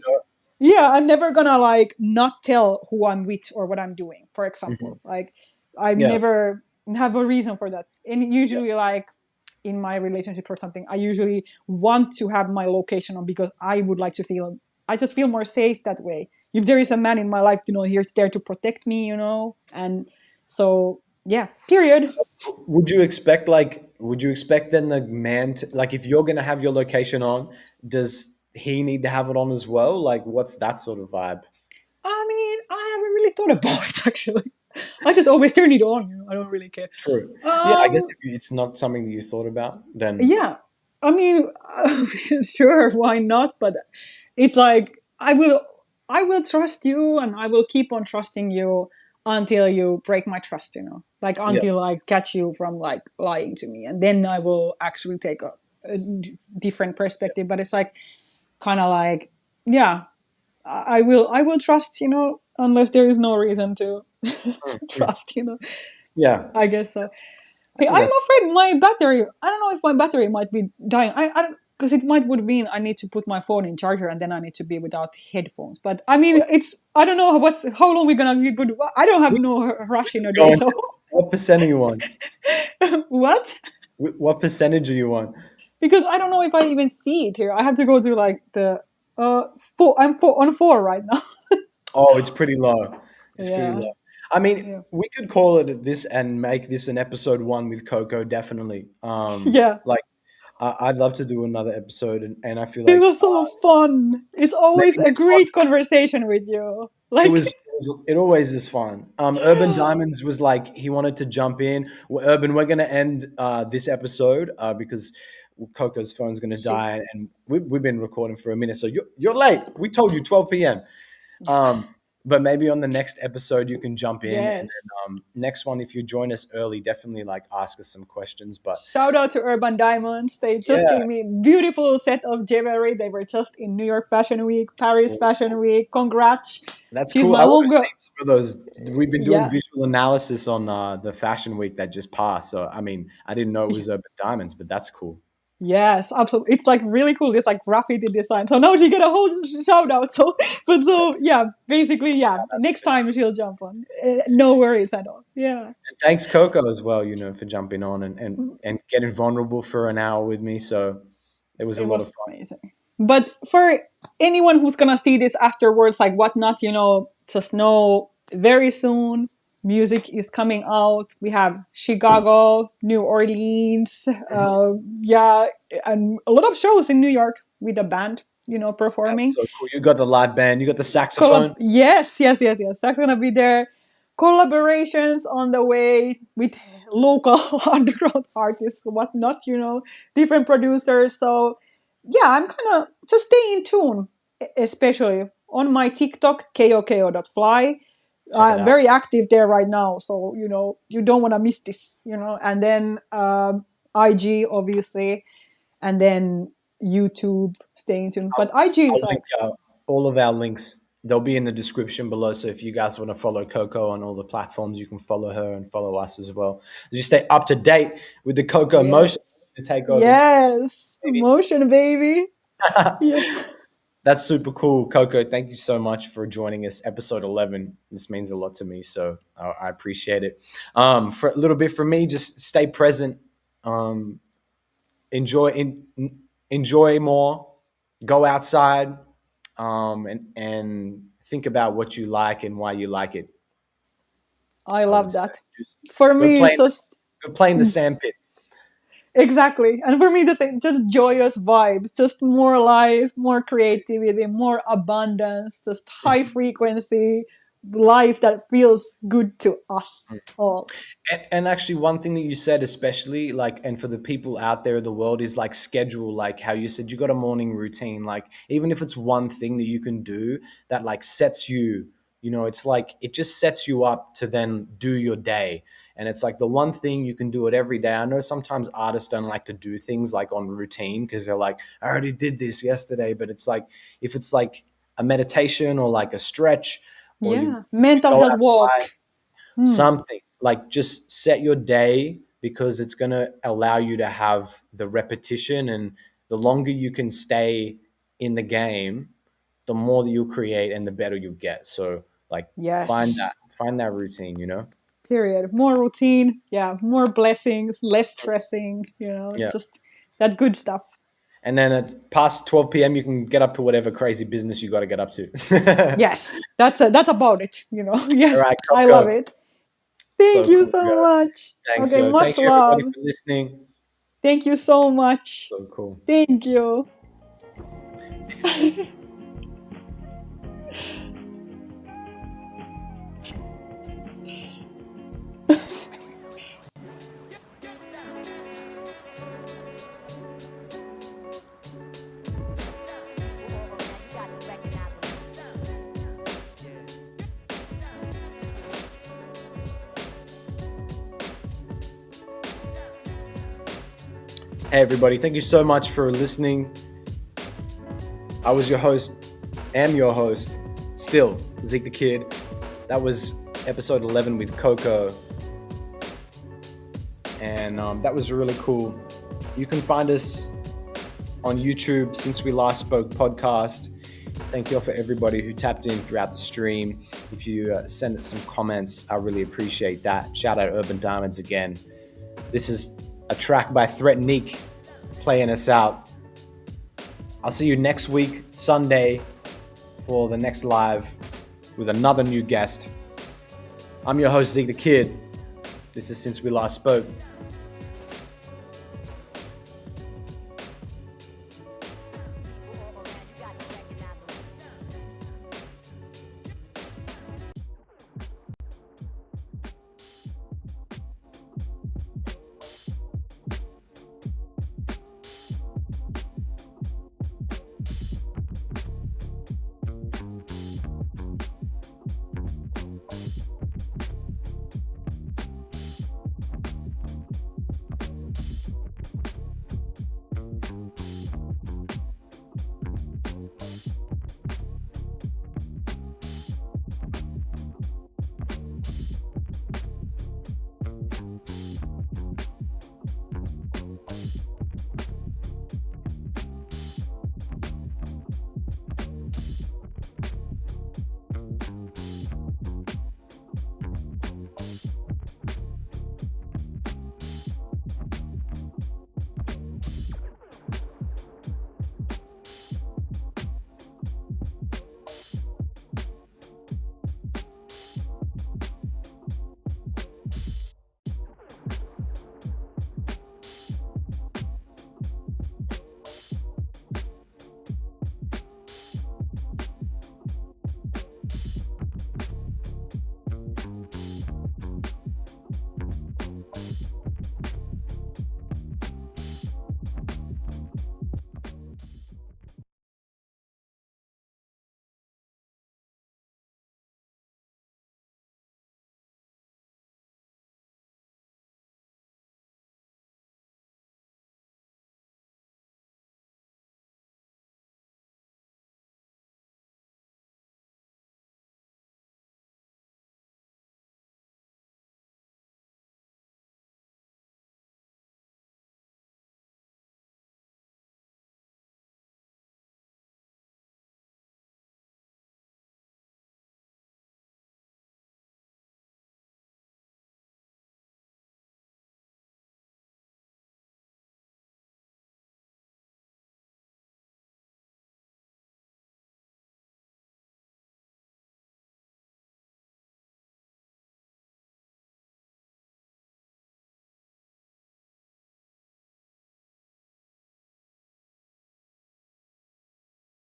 yeah, I'm never gonna like not tell who I'm with or what I'm doing, for example. mhm. Like I've Yeah, never have a reason for that. And yeah. usually like in my relationship or something, I usually want to have my location on, because I would like to feel, I just feel more safe that way. If there is a man in my life, he's there to protect me, and so yeah, period. Would you expect then the man to like if you're gonna have your location on, does he need to have it on as well? Like what's that sort of vibe? I mean, I haven't really thought about it actually. I just always turn it on, I don't really care. True. Yeah, I guess Um, if it's not something that you thought about, then yeah, I mean, sure, why not? But it's like I will trust you, and I will keep on trusting you until you break my trust, like yeah. until I catch you from like lying to me, and then I will actually take a different perspective. But it's like kind of like, yeah, I will trust, unless there is no reason to, Mm, to mm. trust, Yeah, I guess so. I Hey, think I'm that's afraid my battery. I don't know if my battery might be dying. I don't. because it might would mean I need to put my phone in charger and then I need to be without headphones. But I mean, it's I don't know how long we're gonna be good. I don't have no We rush in can a go day, on so to what percent are you on? what? What percentage are you on? Because I don't know if I even see it here. I have to go to like the four. I'm on four right now. Oh, it's pretty low. It's pretty Yeah, low. I mean, yeah, we could call it this and make this an episode one with Coco, definitely. yeah. Like I'd love to do another episode, and I feel This like was so fun. It's always maybe a next one. great conversation with you. It Like, was, it always is fun. Urban Diamonds was like he wanted to jump in. Well, Urban, we're gonna end this episode because Coco's phone's gonna shit. die, and we've been recording for a minute, so you're late. We told you 12 p.m. But maybe on the next episode you can jump in, and then Yes. next one, if you join us early, definitely like ask us some questions. But Shout out to Urban Diamonds. They just yeah, gave me beautiful set of jewelry. They were just in New York Fashion Week, Paris Fashion Week. Congrats. that's She's cool. my I would have homegirl. seen some of those. We've been doing Yeah. visual analysis on the Fashion Week that just passed. So I mean, I didn't know it was Urban Diamonds, but that's cool. Yes, absolutely. It's like really cool. It's like graffiti design. So now she get a whole shout out. So, but so yeah, basically, yeah. Next time she'll jump on. No worries at all. Yeah, And thanks, Coco, as well. For jumping on and getting vulnerable for an hour with me. So it was a it lot of was fun. amazing. But for anyone who's gonna see this afterwards, like whatnot, just know very soon music is coming out. We have Chicago, New Orleans, Mhm. yeah, and a lot of shows in New York with the band, That's performing. so cool. You got the live band. You got the saxophone. Yes, yes, yes, yes. That's gonna be there. Collaborations on the way with local underground artists, whatnot, different producers. So yeah, I'm kind of just stay in tune, especially on my TikTok, KOKO.fly. Check it I'm out. very active there right now, so you don't want to miss this, And then IG, obviously, and then YouTube, staying tuned. But IG I'll is like, link out all of our links. They'll be in the description below. So if you guys want to follow Coco on all the platforms, you can follow her and follow us as well. Just stay up to date with the Coco motion yes, to take over. yes, motion, baby. Yeah. That's super cool, Coco. Thank you so much for joining us, episode 11. This means a lot to me, so I appreciate it. For a little bit for me, just stay present, um, enjoy enjoy more, go outside, and think about what you like and why you like it. I I would love say that. just For go me, play it's just go play in the sandpit. exactly. And for me, the same, just joyous vibes, just more life, more creativity, more abundance, just high frequency life that feels good to us all. And actually, one thing that you said, especially like, and for the people out there in the world, is like schedule, like how you said you got a morning routine. Like, even if it's one thing that you can do that like sets you, it's like it just sets you up to then do your day. And it's like the one thing you can do it every day. I know sometimes artists don't like to do things like on routine because they're like, I already did this yesterday. But it's like, if it's like a meditation or like a stretch, or you Yeah. Mental go health outside, walk. Hmm. something like just set your day because it's going to allow you to have the repetition, and the longer you can stay in the game, the more that you'll create and the better you'll get. So like Yes. find that routine. Period. More routine. Yeah. More blessings, less stressing, Yeah. just that good stuff. And then at past 12 p.m. you can get up to whatever crazy business you got to get up to. Yes. That's about it. All Yes. right, I love Coco. it. Thank So you cool, so yo. much. Thanks, Okay. yo. Much Thanks you everybody love. for listening. Thank you so much. So cool. Thank you. Peace, bro. Hey, everybody. Thank you so much for listening. I was your host, am your host, still, Zeke the Kid. That was episode 11 with Coco. And that was really cool. You can find us on YouTube, Since We Last Spoke podcast. Thank you all for everybody who tapped in throughout the stream. If you send us some comments, I really appreciate that. Shout out Urban Diamonds again. This is a track by Threatnique playing us out. I'll see you next week, Sunday, for the next live with another new guest. I'm your host, Zeke the Kid. This is Since We Last Spoke.